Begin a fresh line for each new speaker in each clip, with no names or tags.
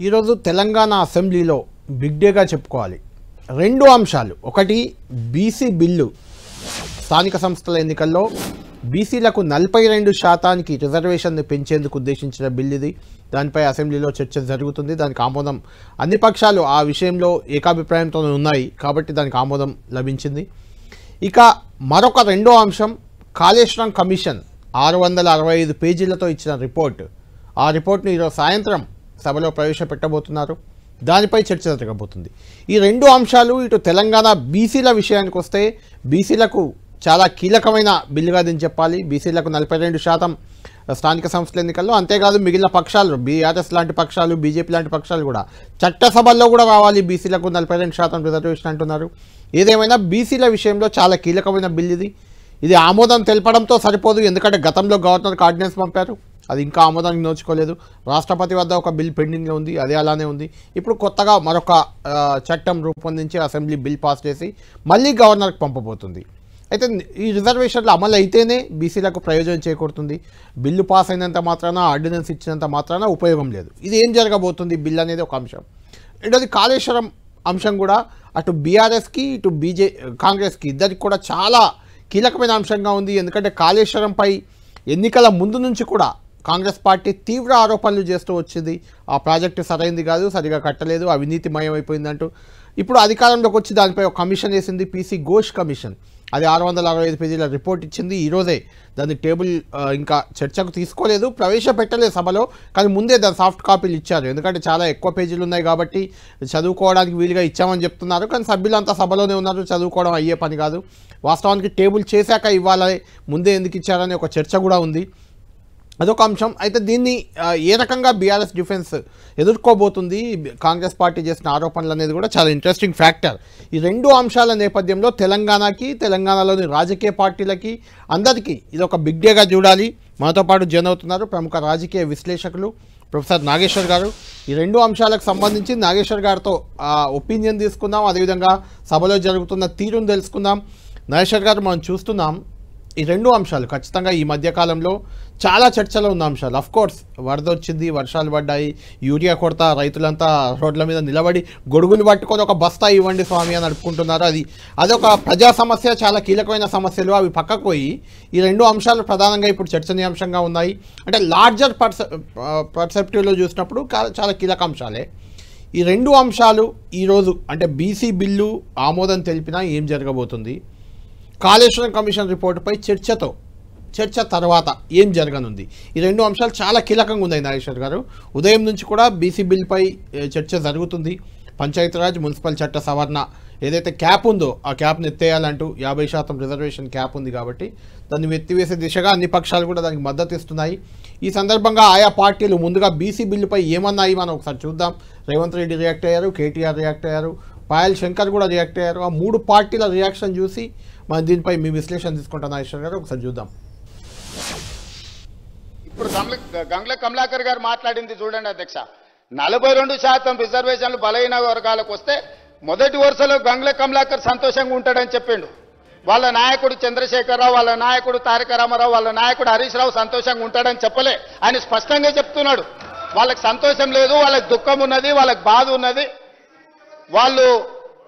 ఈరోజు తెలంగాణ అసెంబ్లీలో బిగ్ డేగా చెప్పుకోవాలి. రెండు అంశాలు. ఒకటి బీసీ బిల్లు. స్థానిక సంస్థల ఎన్నికల్లో బీసీలకు 42% రిజర్వేషన్ పెంచేందుకు ఉద్దేశించిన బిల్లు ఇది. దానిపై అసెంబ్లీలో చర్చ జరుగుతుంది. దానికి ఆమోదం అన్ని పక్షాలు ఆ విషయంలో ఏకాభిప్రాయంతో ఉన్నాయి కాబట్టి దానికి ఆమోదం లభించింది. ఇక మరొక రెండో అంశం కాళేశ్వరం కమిషన్ 665 పేజీలతో ఇచ్చిన రిపోర్ట్. ఆ రిపోర్ట్ని ఈరోజు సాయంత్రం సభలో ప్రవేశపెట్టబోతున్నారు. దానిపై చర్చ జరగబోతుంది. ఈ రెండు అంశాలు ఇటు తెలంగాణ బీసీల విషయానికి వస్తే బీసీలకు చాలా కీలకమైన బిల్లుగా దీన్ని చెప్పాలి. బీసీలకు 42% స్థానిక సంస్థల ఎన్నికల్లో, అంతేకాదు మిగిలిన పక్షాలు బీఆర్ఎస్ లాంటి పక్షాలు, బీజేపీ లాంటి పక్షాలు కూడా చట్టసభల్లో కూడా రావాలి బీసీలకు 42% రిజర్వేషన్ అంటున్నారు. ఏదేమైనా బీసీల విషయంలో చాలా కీలకమైన బిల్లు ఇది. ఇది ఆమోదం తెలపడంతో సరిపోదు, ఎందుకంటే గతంలో గవర్నర్కి ఆర్డినెన్స్ పంపారు, అది ఇంకా ఆమోదానికి నోచుకోలేదు. రాష్ట్రపతి వద్ద ఒక బిల్ పెండింగ్లో ఉంది, అది అలానే ఉంది. ఇప్పుడు కొత్తగా మరొక చట్టం రూపొందించి అసెంబ్లీ బిల్ పాస్ చేసి మళ్ళీ గవర్నర్కి పంపబోతుంది. అయితే ఈ రిజర్వేషన్లు అమలు అయితేనే బీసీలకు ప్రయోజనం చేకూరుతుంది. బిల్లు పాస్ అయినంత మాత్రాన, ఆర్డినెన్స్ ఇచ్చినంత మాత్రాన ఉపయోగం లేదు. ఇది ఏం జరగబోతుంది బిల్ అనేది ఒక అంశం. రెండోది కాళేశ్వరం అంశం కూడా అటు బీఆర్ఎస్కి ఇటు కాంగ్రెస్కి ఇద్దరికి కూడా చాలా కీలకమైన అంశంగా ఉంది. ఎందుకంటే కాళేశ్వరంపై ఎన్నికల ముందు నుంచి కూడా కాంగ్రెస్ పార్టీ తీవ్ర ఆరోపణలు చేస్తూ వచ్చింది. ఆ ప్రాజెక్టు సరైంది కాదు, సరిగా కట్టలేదు, అవినీతిమయం అయిపోయిందంటూ. ఇప్పుడు అధికారంలోకి వచ్చి దానిపై ఒక కమిషన్ వేసింది, పీసీ ఘోష్ కమిషన్. అది 665 పేజీల రిపోర్ట్ ఇచ్చింది. ఈరోజే దాన్ని టేబుల్ ఇంకా చర్చకు తీసుకోలేదు, ప్రవేశపెట్టలేదు సభలో, కానీ ముందే దాని సాఫ్ట్ కాపీలు ఇచ్చారు. ఎందుకంటే చాలా ఎక్కువ పేజీలు ఉన్నాయి కాబట్టి చదువుకోవడానికి వీలుగా ఇచ్చామని చెప్తున్నారు. కానీ సభ్యులంతా సభలోనే ఉన్నారు, చదువుకోవడం అయ్యే పని కాదు. వాస్తవానికి టేబుల్ చేశాక ఇవ్వాలి, ముందే ఎందుకు ఇచ్చారనే ఒక చర్చ కూడా ఉంది. అదొక అంశం. అయితే దీన్ని ఏ రకంగా బీఆర్ఎస్ డిఫెన్స్ ఎదుర్కోబోతుంది, కాంగ్రెస్ పార్టీ చేసిన ఆరోపణలు అనేది కూడా చాలా ఇంట్రెస్టింగ్ ఫ్యాక్టర్. ఈ రెండు అంశాల నేపథ్యంలో తెలంగాణకి, తెలంగాణలోని రాజకీయ పార్టీలకి, అందరికీ ఇది ఒక బిగ్ డేగా చూడాలి. మనతో పాటు జాయిన్ అవుతున్నారు ప్రముఖ రాజకీయ విశ్లేషకులు ప్రొఫెసర్ నాగేశ్వర్ గారు. ఈ రెండు అంశాలకు సంబంధించి నాగేశ్వర్ గారితో ఒపీనియన్ తీసుకుందాం, అదేవిధంగా సభలో జరుగుతున్న తీరును తెలుసుకుందాం. నాగేశ్వర్ గారు, మనం చూస్తున్నాం ఈ రెండు అంశాలు ఖచ్చితంగా ఈ మధ్యకాలంలో చాలా చర్చలో ఉన్న అంశాలు. అఫ్కోర్స్ వరద వచ్చింది, వర్షాలు పడ్డాయి, యూరియా కొరత, రైతులంతా రోడ్ల మీద నిలబడి గొడుగులు పట్టుకొని ఒక బస్తా ఇవ్వండి స్వామి అని అడుపుకుంటున్నారు. అదొక ప్రజా సమస్య, చాలా కీలకమైన సమస్యలు. అవి పక్కకు పోయి ఈ రెండు అంశాలు ప్రధానంగా ఇప్పుడు చర్చనీయాంశంగా ఉన్నాయి. అంటే లార్జర్ పర్సెప్టివ్లో చూసినప్పుడు చాలా కీలక అంశాలే. ఈ రెండు అంశాలు ఈరోజు అంటే బీసీ బిల్లు ఆమోదం తెలిపినా ఏం జరగబోతుంది, కాళేశ్వరం కమిషన్ రిపోర్టుపై చర్చ తర్వాత ఏం జరగనుంది, ఈ రెండు అంశాలు చాలా కీలకంగా ఉన్నాయి. నాగేశ్వర్ గారు, ఉదయం నుంచి కూడా బీసీ బిల్పై చర్చ జరుగుతుంది. పంచాయతీరాజ్ మున్సిపల్ చట్ట సవరణ ఏదైతే క్యాప్ ఉందో ఆ క్యాప్ను ఎత్తేయాలంటూ 50% రిజర్వేషన్ క్యాప్ ఉంది కాబట్టి దాన్ని ఎత్తివేసే దిశగా అన్ని పక్షాలు కూడా దానికి మద్దతు ఇస్తున్నాయి. ఈ సందర్భంగా ఆయా పార్టీలు ముందుగా బీసీ బిల్లుపై ఏమన్నాయి మనం ఒకసారి చూద్దాం. రేవంత్ రెడ్డి రియాక్ట్ అయ్యారు, కేటీఆర్ రియాక్ట్ అయ్యారు, పాయల్ శంకర్ కూడా రియాక్ట్ అయ్యారు. ఆ మూడు పార్టీల రియాక్షన్ చూసి మనం దీనిపై మీ విశ్లేషణ తీసుకుంటాం. నాగేశ్వర్ గారు, ఒకసారి చూద్దాం.
ఇప్పుడు గంగుల కమలాకర్ గారు మాట్లాడింది చూడండి అధ్యక్ష. 42% రిజర్వేషన్లు బలహీన వర్గాలకు వస్తే మొదటి వరుసలో గంగుల కమలాకర్ సంతోషంగా ఉంటాడని చెప్పిండు. వాళ్ళ నాయకుడు చంద్రశేఖరరావు, వాళ్ళ నాయకుడు తారక రామారావు, వాళ్ళ నాయకుడు హరీష్ రావు సంతోషంగా ఉంటాడని చెప్పలే. ఆయన స్పష్టంగా చెప్తున్నాడు, వాళ్ళకి సంతోషం లేదు, వాళ్ళకి దుఃఖం ఉన్నది, వాళ్ళకి బాధ ఉన్నది, వాళ్ళు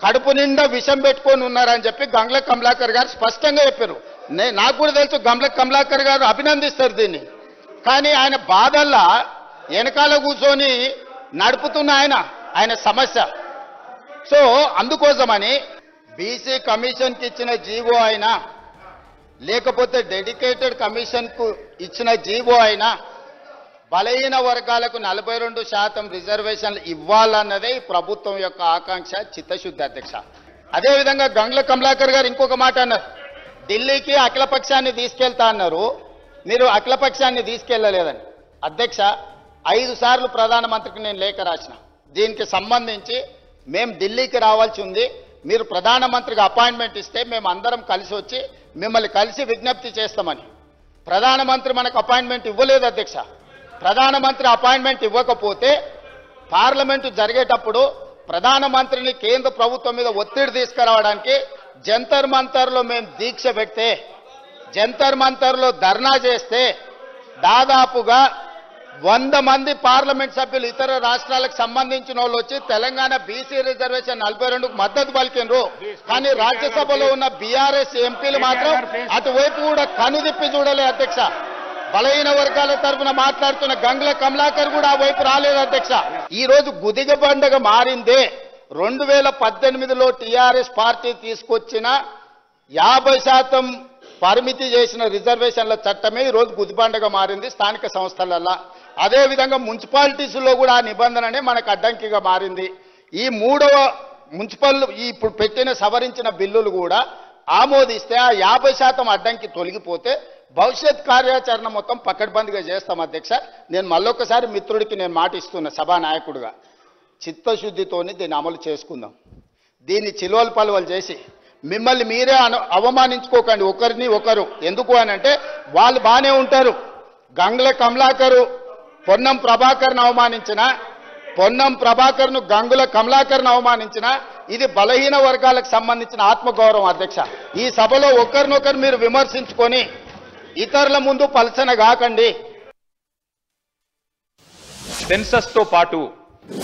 కడుపు నిండా విషం పెట్టుకొని ఉన్నారని చెప్పి గంగుల కమలాకర్ గారు స్పష్టంగా చెప్పారు. నాకు కూడా తెలుసు గంగుల కమలాకర్ గారు అభినందిస్తారు దీన్ని. కానీ ఆయన బాధల్లా వెనకాల కూర్చొని నడుపుతున్న ఆయన సమస్య. సో అందుకోసమని బీసీ కమిషన్కి ఇచ్చిన జీవో అయినా, లేకపోతే డెడికేటెడ్ కమిషన్కు ఇచ్చిన జీవో అయినా బలహీన వర్గాలకు 42% రిజర్వేషన్లు ఇవ్వాలన్నదే ఈ ప్రభుత్వం యొక్క ఆకాంక్ష, చిత్తశుద్ధి అధ్యక్ష. అదేవిధంగా గంగుల కమలాకర్ గారు ఇంకొక మాట అన్నారు, ఢిల్లీకి అఖిలపక్షాన్ని తీసుకెళ్తా అన్నారు, మీరు అఖిలపక్షాన్ని తీసుకెళ్లలేదని. అధ్యక్ష, 5 సార్లు ప్రధానమంత్రికి నేను లేఖ రాసిన, దీనికి సంబంధించి మేము ఢిల్లీకి రావాల్సి ఉంది, మీరు ప్రధానమంత్రికి అపాయింట్మెంట్ ఇస్తే మేము అందరం కలిసి వచ్చి మిమ్మల్ని కలిసి విజ్ఞప్తి చేస్తామని. ప్రధానమంత్రి మనకు అపాయింట్మెంట్ ఇవ్వలేదు అధ్యక్ష. ప్రధానమంత్రి అపాయింట్మెంట్ ఇవ్వకపోతే పార్లమెంటు జరిగేటప్పుడు ప్రధానమంత్రిని కేంద్ర ప్రభుత్వం మీద ఒత్తిడి తీసుకురావడానికి జంతర్ మంతర్లో మేము దీక్ష పెడితే, జంతర్ మంతర్లో ధర్నా చేస్తే దాదాపుగా 100 మంది పార్లమెంట్ సభ్యులు ఇతర రాష్ట్రాలకు సంబంధించిన వాళ్ళు వచ్చి తెలంగాణ బీసీ రిజర్వేషన్ 42కు మద్దతు పలికినరు. కానీ రాజ్యసభలో ఉన్న బీఆర్ఎస్ ఎంపీలు మాత్రం అటువైపు కూడా కనుదిప్పి చూడలే అధ్యక్ష. బలహీన వర్గాల తరఫున మాట్లాడుతున్న గంగుల కమలాకర్ కూడా ఆ వైపు రాలేదు అధ్యక్ష. ఈ రోజు గుదిగ పండుగ మారిందే 2018లో టీఆర్ఎస్ పార్టీ తీసుకొచ్చిన 50% పరిమితి చేసిన రిజర్వేషన్ల చట్టమే ఈరోజు గుదిబండగా మారింది స్థానిక సంస్థలల్లో. అదేవిధంగా మున్సిపాలిటీస్లో కూడా ఆ నిబంధననే మనకు అడ్డంకిగా మారింది. ఈ 3వ మున్సిపల్ ఇప్పుడు పెట్టిన సవరించిన బిల్లులు కూడా ఆమోదిస్తే ఆ 50% అడ్డంకి తొలగిపోతే భవిష్యత్ కార్యాచరణ మొత్తం పకడ్బందీగా చేస్తాం అధ్యక్ష. నేను మళ్ళొకసారి మిత్రుడికి నేను మాట ఇస్తున్నా సభానాయకుడిగా, చిత్తశుద్ధితోని దీన్ని అమలు చేసుకుందాం. దీన్ని చిలువలు పలువలు చేసి మిమ్మల్ని మీరే అవమానించుకోకండి ఒకరిని ఒకరు. ఎందుకు అని అంటే వాళ్ళు బాగానే ఉంటారు. గంగుల కమలాకరు పొన్నం ప్రభాకర్ను అవమానించిన, పొన్నం ప్రభాకర్ను గంగుల కమలాకర్ను అవమానించిన ఇది బలహీన వర్గాలకు సంబంధించిన ఆత్మగౌరవం అధ్యక్ష. ఈ సభలో ఒకరినొకరు మీరు విమర్శించుకొని ఇతరుల ముందు పలచన కాకండి.
సెన్సస్ తో పాటు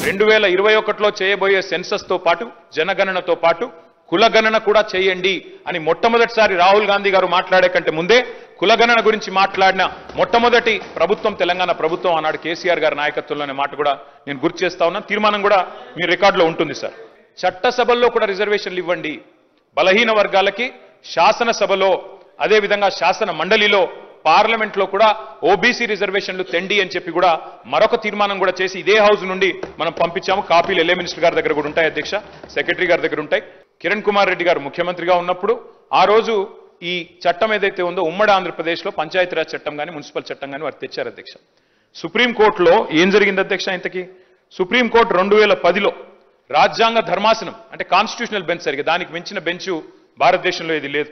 2021లో చేయబోయే సెన్సస్ తో పాటు జనగణనతో పాటు కులగణన కూడా చేయండి అని మొట్టమొదటిసారి రాహుల్ గాంధీ గారు మాట్లాడే కంటే ముందే కులగణన గురించి మాట్లాడిన మొట్టమొదటి ప్రభుత్వం తెలంగాణ ప్రభుత్వం ఆనాడు కేసీఆర్ గారి నాయకత్వంలోనే మాట కూడా నేను గుర్తు చేస్తా ఉన్నా. తీర్మానం కూడా మీ రికార్డులో ఉంటుంది సార్. చట్టసభల్లో కూడా రిజర్వేషన్లు ఇవ్వండి. బలహీన వర్గాలకి శాసనసభలో అదేవిధంగా శాసన మండలిలో పార్లమెంట్లో కూడా ఓబీసీ రిజర్వేషన్లు తెండి అని చెప్పి కూడా మరొక తీర్మానం కూడా చేసి ఇదే హౌస్ నుండి మనం పంపించాము. కాపీలు ఎల్ఏ మినిస్టర్ గారి దగ్గర కూడా ఉంటాయి అధ్యక్ష, సెక్రటరీ గారి దగ్గర ఉంటాయి. కిరణ్ కుమార్ రెడ్డి గారు ముఖ్యమంత్రిగా ఉన్నప్పుడు ఆ రోజు ఈ చట్టం ఏదైతే ఉందో ఉమ్మడి ఆంధ్రప్రదేశ్లో పంచాయతీరాజ్ చట్టం కానీ మున్సిపల్ చట్టం కానీ వారు తెచ్చారు అధ్యక్ష. సుప్రీంకోర్టులో ఏం జరిగింది అధ్యక్ష ఇంతకీ? సుప్రీంకోర్టు 2010లో రాజ్యాంగ ధర్మాసనం అంటే కాన్స్టిట్యూషనల్ బెంచ్ సరిగ్గా దానికి మించిన బెంచ్ భారతదేశంలో ఇది లేదు.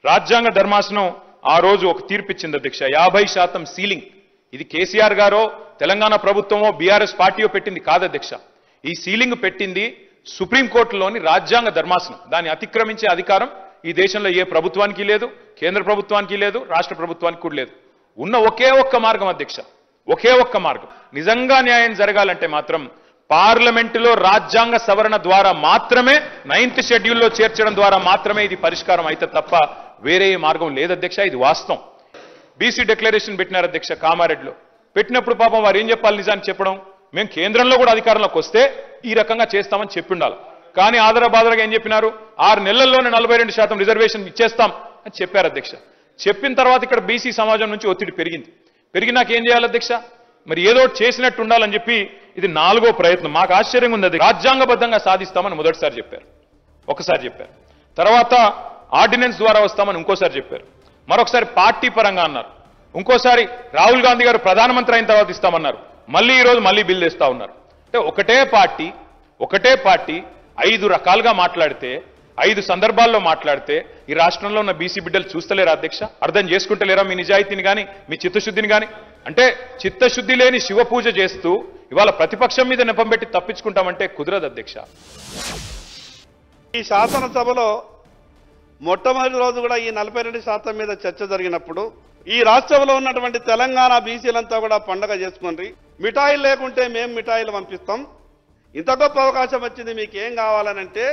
రాజ్యాంగ ధర్మాసనం ఆ రోజు ఒక తీర్పిచ్చింది అధ్యక్ష. 50% సీలింగ్. ఇది కేసీఆర్ గారో తెలంగాణ ప్రభుత్వమో బీఆర్ఎస్ పార్టీయో పెట్టింది కాదు అధ్యక్ష. ఈ సీలింగ్ పెట్టింది సుప్రీంకోర్టులోని రాజ్యాంగ ధర్మాసనం. దాన్ని అతిక్రమించే అధికారం ఈ దేశంలో ఏ ప్రభుత్వానికి లేదు, కేంద్ర ప్రభుత్వానికి లేదు, రాష్ట్ర ప్రభుత్వానికి కూడా లేదు. ఉన్న ఒకే ఒక్క మార్గం అధ్యక్ష, ఒకే ఒక్క మార్గం. నిజంగా న్యాయం జరగాలంటే మాత్రం పార్లమెంటులో రాజ్యాంగ సవరణ ద్వారా మాత్రమే 9th షెడ్యూల్లో చేర్చడం ద్వారా మాత్రమే ఇది పరిష్కారం అయితే తప్ప వేరే మార్గం లేదు అధ్యక్ష. ఇది వాస్తవం. బీసీ డిక్లరేషన్ పెట్టినారు అధ్యక్ష కామారెడ్డిలో. పెట్టినప్పుడు పాపం వారు ఏం చెప్పాలి నిజాన్ని చెప్పడం, మేము కేంద్రంలో కూడా అధికారంలోకి వస్తే ఈ రకంగా చేస్తామని చెప్పి ఉండాలి. కానీ ఆదరబాదరగా ఏం చెప్పినారు, 6 నెలల్లోనే 42% రిజర్వేషన్ ఇచ్చేస్తాం అని చెప్పారు అధ్యక్ష. చెప్పిన తర్వాత ఇక్కడ బీసీ సమాజం నుంచి ఒత్తిడి పెరిగింది. పెరిగినాక ఏం చేయాలి అధ్యక్ష? మరి ఏదో చేసినట్టు ఉండాలని చెప్పి ఇది 4వ ప్రయత్నం. మాకు ఆశ్చర్యంగా ఉంది. అది రాజ్యాంగబద్ధంగా సాధిస్తామని మొదటిసారి చెప్పారు, ఒకసారి చెప్పారు. తర్వాత ఆర్డినెన్స్ ద్వారా వస్తామని ఇంకోసారి చెప్పారు. మరొకసారి పార్టీ పరంగా అన్నారు. ఇంకోసారి రాహుల్ గాంధీ గారు ప్రధానమంత్రి అయిన తర్వాత ఇస్తామన్నారు. మళ్ళీ ఈరోజు మళ్ళీ బిల్ తెస్తా ఉన్నారు. అంటే ఒకటే పార్టీ 5 రకాలుగా మాట్లాడితే, 5 సందర్భాల్లో మాట్లాడితే ఈ రాష్ట్రంలో ఉన్న బీసీ బిడ్డలు చూస్తలేరా అధ్యక్ష? అర్థం చేసుకుంటలేరా మీ నిజాయితీని కానీ మీ చిత్తశుద్ధిని కానీ? అంటే చిత్తశుద్ధి లేని శివ పూజ చేస్తూ ఇవాళ ప్రతిపక్షం మీద నెపం పెట్టి తప్పించుకుంటామంటే కుదరదు అధ్యక్ష.
ఈ శాసనసభలో మొట్టమొదటి రోజు కూడా ఈ 42% మీద చర్చ జరిగినప్పుడు ఈ రాష్ట్రంలో ఉన్నటువంటి తెలంగాణ బీసీలంతా కూడా పండగ చేసుకుని మిఠాయిలు లేకుంటే మేము మిఠాయిలు పంపిస్తాం, ఇంత గొప్ప అవకాశం వచ్చింది, మీకు ఏం కావాలనంటే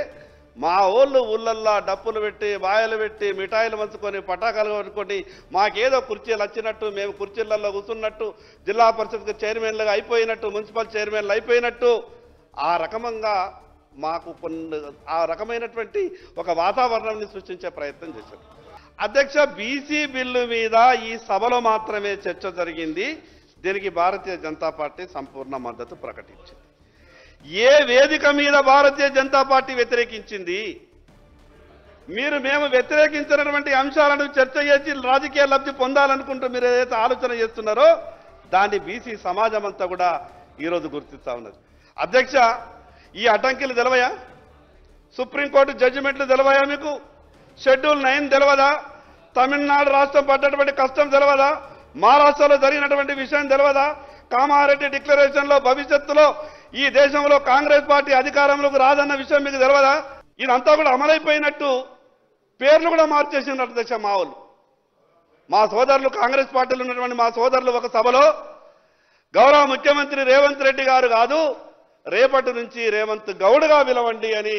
మా ఊళ్ళో ఊళ్ళల్లా డప్పులు పెట్టి బాయలు పెట్టి మిఠాయిలు పంచుకొని పటాకాలు కొట్టుకొని మాకేదో కుర్చీలు వచ్చినట్టు, మేము కుర్చీలలో కూర్చున్నట్టు, జిల్లా పరిషత్ చైర్మన్లుగా అయిపోయినట్టు, మున్సిపల్ చైర్మన్లు అయిపోయినట్టు ఆ రకంగా మాకు ఆ రకమైనటువంటి ఒక వాతావరణాన్ని సృష్టించే ప్రయత్నం చేశారు అధ్యక్ష. బీసీ బిల్లు మీద ఈ సభలో మాత్రమే చర్చ జరిగింది. దీనికి భారతీయ జనతా పార్టీ సంపూర్ణ మద్దతు ప్రకటించింది. ఏ వేదిక మీద భారతీయ జనతా పార్టీ వ్యతిరేకించింది? మేము వ్యతిరేకించినటువంటి అంశాలను చర్చ చేసి రాజకీయ లబ్ధి పొందాలనుకుంటూ మీరు ఏదైతే ఆలోచన చేస్తున్నారో దాన్ని బీసీ సమాజం అంతా కూడా ఈరోజు గుర్తిస్తా ఉన్నది అధ్యక్ష. ఈ అడ్డంకిలు తెలవయా? సుప్రీంకోర్టు జడ్జిమెంట్లు తెలవయా మీకు? షెడ్యూల్ 9 తెలవదా? తమిళనాడు రాష్ట్రం పడ్డటువంటి కష్టం తెలవదా? మహారాష్ట్రలో జరిగినటువంటి విషయం తెలవదా? కామారెడ్డి డిక్లరేషన్లో భవిష్యత్తులో ఈ దేశంలో కాంగ్రెస్ పార్టీ అధికారంలోకి రాదన్న విషయం మీకు తెలవదా? ఇదంతా కూడా అమలైపోయినట్టు పేర్లు కూడా మార్చేసినట్టు అధ్యక్ష. మా సోదరులు కాంగ్రెస్ పార్టీలో ఉన్నటువంటి మా సోదరులు ఒక సభలో గౌరవ ముఖ్యమంత్రి రేవంత్ రెడ్డి గారు కాదు, రేపటి నుంచి రేవంత్ గౌడ్గా పిలవండి అని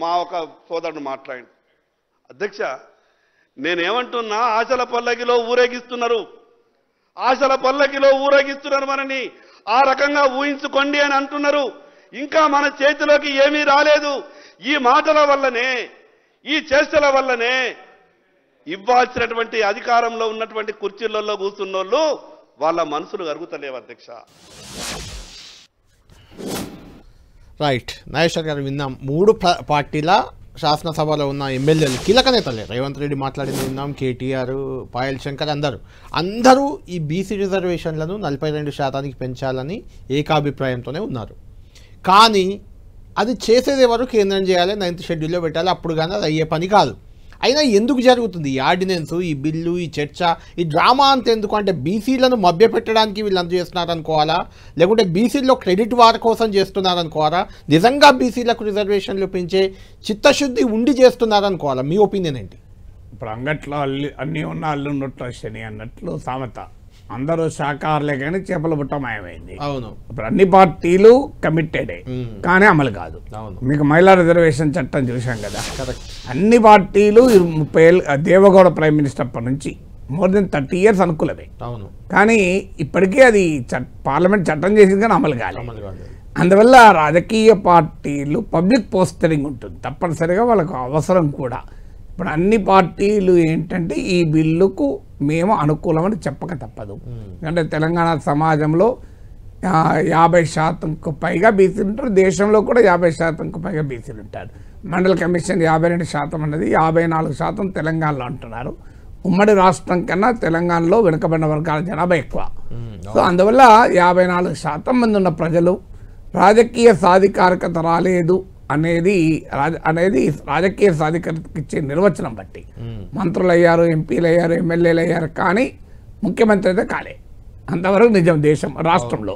మా ఒక సోదరుడు మాట్లాడి. అధ్యక్ష, నేనేమంటున్నా, ఆశల పల్లకిలో ఊరేగిస్తున్నారు, ఆశల పల్లకిలో ఊరేగిస్తున్నారు మనని, ఆ రకంగా ఊహించుకోండి అని అంటున్నారు. ఇంకా మన చేతిలోకి ఏమీ రాలేదు. ఈ మాటల వల్లనే, ఈ చేష్టల వల్లనే ఇవ్వాల్సినటువంటి అధికారంలో ఉన్నటువంటి కుర్చీలలో కూర్చున్నోళ్ళు వాళ్ళ మనసులు కరుగుతలేవు అధ్యక్ష.
రైట్, నాగేశ్వర్ గారు విన్నాం. 3 పార్టీల శాసనసభలో ఉన్న ఎమ్మెల్యేలు కీలక నేతలే. రేవంత్ రెడ్డి మాట్లాడింది విన్నాం, కేటీఆర్, పాయల్ శంకర్ అందరూ ఈ బీసీ రిజర్వేషన్లను 42% పెంచాలని ఏకాభిప్రాయంతోనే ఉన్నారు. కానీ అది చేసేది ఎవరు? కేంద్రం చేయాలి, 9th షెడ్యూల్లో పెట్టాలి. అప్పుడు కానీ అది అయ్యే పని కాదు. అయినా ఎందుకు జరుగుతుంది ఈ ఆర్డినెన్స్, ఈ బిల్లు, ఈ చర్చ, ఈ డ్రామా అంత ఎందుకు? అంటే బీసీలను మభ్యపెట్టడానికి వీళ్ళంతా చేస్తున్నారనుకోవాలా, లేకుంటే బీసీల్లో క్రెడిట్ వారి కోసం చేస్తున్నారనుకోవాలా, నిజంగా బీసీలకు రిజర్వేషన్లు పెంచే చిత్తశుద్ధి ఉండి చేస్తున్నారనుకోవాలా? మీ ఒపీనియన్ ఏంటి?
ఇప్పుడు అంగట్లో అన్నీ ఉన్న అల్లు నొట్లు శని అన్నట్లు సామెత. అందరూ శాఖాహారులే కానీ చేపల బుట్ట మాయమైంది.
అవును,
ఇప్పుడు అన్ని పార్టీలు కమిటెడే కానీ అమలు కాదు. మీకు మహిళా రిజర్వేషన్ చట్టం చూసాం కదా, అన్ని పార్టీలు 30 ఏళ్ళు, దేవగౌడ ప్రైమ్ మినిస్టర్ అప్పటి నుంచి మోర్ దెన్ 30 years అనుకూలమే.
అవును,
కానీ ఇప్పటికీ అది పార్లమెంట్ చట్టం చేసింది కానీ అమలు కాలేదు. అందువల్ల రాజకీయ పార్టీలు పబ్లిక్ పోస్టరింగ్ ఉంటుంది తప్పనిసరిగా, వాళ్ళకు అవసరం కూడా. ఇప్పుడు అన్ని పార్టీలు ఏంటంటే ఈ బిల్లుకు మేము అనుకూలమని చెప్పక తప్పదు. అంటే తెలంగాణ సమాజంలో 50% పైగా బీసీలు ఉంటారు, దేశంలో కూడా 50% పైగా బీసీలు ఉంటారు. మండల కమిషన్ 52% అన్నది, 54% తెలంగాణలో అంటున్నారు. ఉమ్మడి రాష్ట్రం కన్నా తెలంగాణలో వెనుకబడిన వర్గాల జనాభా ఎక్కువ. సో అందువల్ల 54% మంది ఉన్న ప్రజలు రాజకీయ సాధికారికత రాలేదు అనేది రాజకీయ సాధికారతకి ఇచ్చే నిర్వచనం బట్టి మంత్రులు అయ్యారు, ఎంపీలు అయ్యారు, ఎమ్మెల్యేలు అయ్యారు, కానీ ముఖ్యమంత్రి అయితే కాలే. అంతవరకు నిజం. దేశం రాష్ట్రంలో,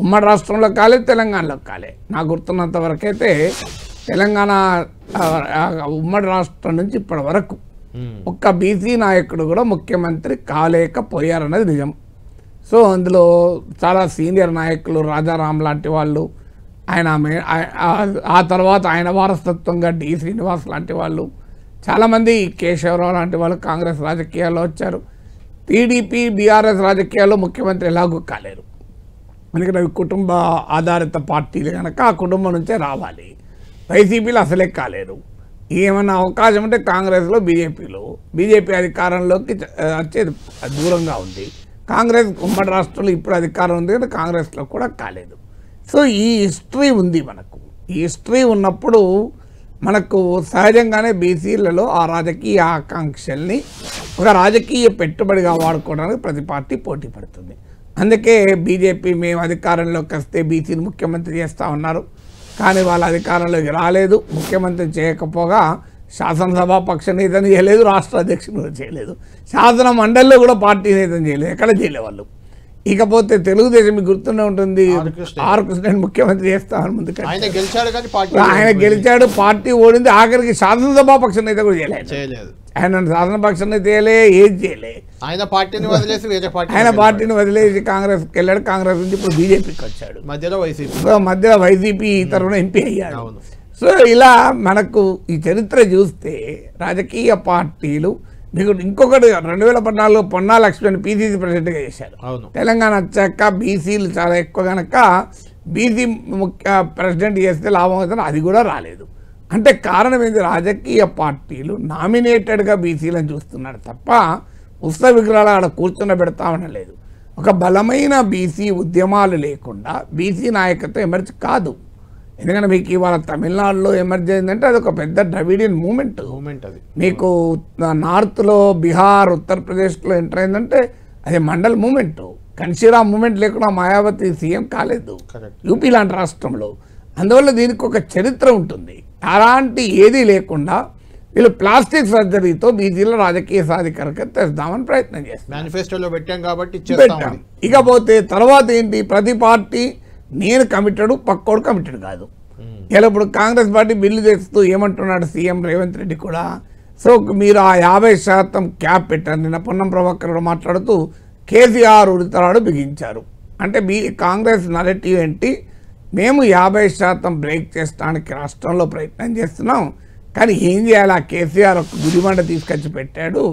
ఉమ్మడి రాష్ట్రంలో కాలే, తెలంగాణలో కాలే. నాకు గుర్తున్నంత వరకు అయితే తెలంగాణ ఉమ్మడి రాష్ట్రం నుంచి ఇప్పటి వరకు ఒక్క బీసీ నాయకుడు కూడా ముఖ్యమంత్రి కాలేకపోయారన్నది నిజం. సో అందులో చాలా సీనియర్ నాయకులు, రాజారాం లాంటి వాళ్ళు, ఆ తర్వాత ఆయన వారసత్వంగా డి శ్రీనివాస్ లాంటి వాళ్ళు, చాలామంది, కేశవరావు లాంటి వాళ్ళు కాంగ్రెస్ రాజకీయాల్లో వచ్చారు. టీడీపీ, బీఆర్ఎస్ రాజకీయాల్లో ముఖ్యమంత్రి ఎలాగూ కాలేరు. ఎందుకంటే అవి కుటుంబ ఆధారిత పార్టీలు కనుక ఆ కుటుంబం నుంచే రావాలి. వైసీపీలో అసలే కాలేరు. ఏమన్నా అవకాశం ఉంటే కాంగ్రెస్లో, బీజేపీ అధికారంలోకి వచ్చేది దూరంగా ఉంది. కాంగ్రెస్ ఉమ్మడి రాష్ట్రంలో ఇప్పుడు అధికారం ఉంది కానీ కాంగ్రెస్లో కూడా కాలేదు. సో ఈ హిస్టరీ ఉంది మనకు. ఈ హిస్టరీ ఉన్నప్పుడు మనకు సహజంగానే బీసీలలో ఆ రాజకీయ ఆకాంక్షల్ని ఒక రాజకీయ పెట్టుబడిగా వాడుకోవడానికి ప్రతి పార్టీ పోటీ పడుతుంది. అందుకే బీజేపీ మేము అధికారంలోకి వస్తే బీసీని ముఖ్యమంత్రి చేస్తూ ఉన్నారు, కానీ వాళ్ళ అధికారంలోకి రాలేదు. ముఖ్యమంత్రి చేయకపోగా శాసనసభ పక్ష నేతను చేయలేదు, రాష్ట్ర అధ్యక్షుడు చేయలేదు, శాసన మండలిలో కూడా పార్టీ నేతను చేయలేదు, ఎక్కడ చేయలేదు వాళ్ళు. ఇకపోతే తెలుగుదేశం గుర్తుండే ఉంటుంది, ఆర్ కృష్ణ ముఖ్యమంత్రి చేస్తామని ముందుకు ఆయన గెలిచాడు, పార్టీ ఓడింది, ఆఖరికి శాసనసభ పక్ష నేత కూడా చేయలేదు. ఆయన శాసనపక్ష నేత చేయలే, ఏది చేయలే. ఆయన పార్టీని వదిలేసి కాంగ్రెస్కి వెళ్ళాడు. కాంగ్రెస్ నుంచి ఇప్పుడు బీజేపీకి వచ్చాడు, మధ్యలో వైసీపీ తరఫున ఎంపీ అయ్యాడు. సో ఇలా మనకు ఈ చరిత్ర చూస్తే రాజకీయ పార్టీలు, మీకు ఇంకొకటి 2014లో పొన్నా లక్ష్మణ్ పీసీసీ ప్రెసిడెంట్గా చేశారు. తెలంగాణ వచ్చాక బీసీలు చాలా ఎక్కువ కనుక బీసీ ప్రెసిడెంట్ చేస్తే లాభం అవుతుంది, అది కూడా రాలేదు. అంటే కారణం ఏంటి? రాజకీయ పార్టీలు నామినేటెడ్గా బీసీలను చూస్తున్నారు తప్ప ఉత్సవ విగ్రహాలు ఆడ కూర్చున్న పెడతామనలేదు. ఒక బలమైన బీసీ ఉద్యమాలు లేకుండా బీసీ నాయకత్వం ఎమర్జ్ కాదు. ఎందుకంటే మీకు ఇవాళ తమిళనాడులో ఎమర్జ్ అయిందంటే అది ఒక పెద్ద ద్రవిడియన్ మూమెంట్. అది మీకు నార్త్లో, బీహార్, ఉత్తరప్రదేశ్లో ఎంటర్ అయిందంటే అది మండల్ మూమెంట్. కన్షీరా మూమెంట్ లేకుండా మాయావతి సీఎం కాలేదు యూపీ లాంటి రాష్ట్రంలో. అందువల్ల దీనికి ఒక చరిత్ర ఉంటుంది. అలాంటి ఏదీ లేకుండా వీళ్ళు ప్లాస్టిక్ సర్జరీతో బీసీలో రాజకీయ సాధికారికత తెస్తామని ప్రయత్నం చేస్తారు.
మేనిఫెస్టోలో పెట్టాం కాబట్టి
పెట్టాం. ఇకపోతే తర్వాత ఏంటి? ప్రతి పార్టీ నేను కమిటెడ్, పక్కోడు కమిటెడ్ కాదు. ఇలా ఇప్పుడు కాంగ్రెస్ పార్టీ బిల్లు తెస్తూ ఏమంటున్నాడు సీఎం రేవంత్ రెడ్డి కూడా, సో మీరు ఆ 50% క్యాప్ పెట్టారు. నిన్న పొన్నం ప్రభాకర్ మాట్లాడుతూ కేసీఆర్ ఉరితాడు బిగించారు. అంటే కాంగ్రెస్ నరేటివ్ ఏంటి, మేము 50% బ్రేక్ చేసడానికి రాష్ట్రంలో ప్రయత్నం చేస్తున్నాం, కానీ ఏం చేయాలి, ఆ కేసీఆర్ ఒక గుదిబండ తీసుకొచ్చి పెట్టాడు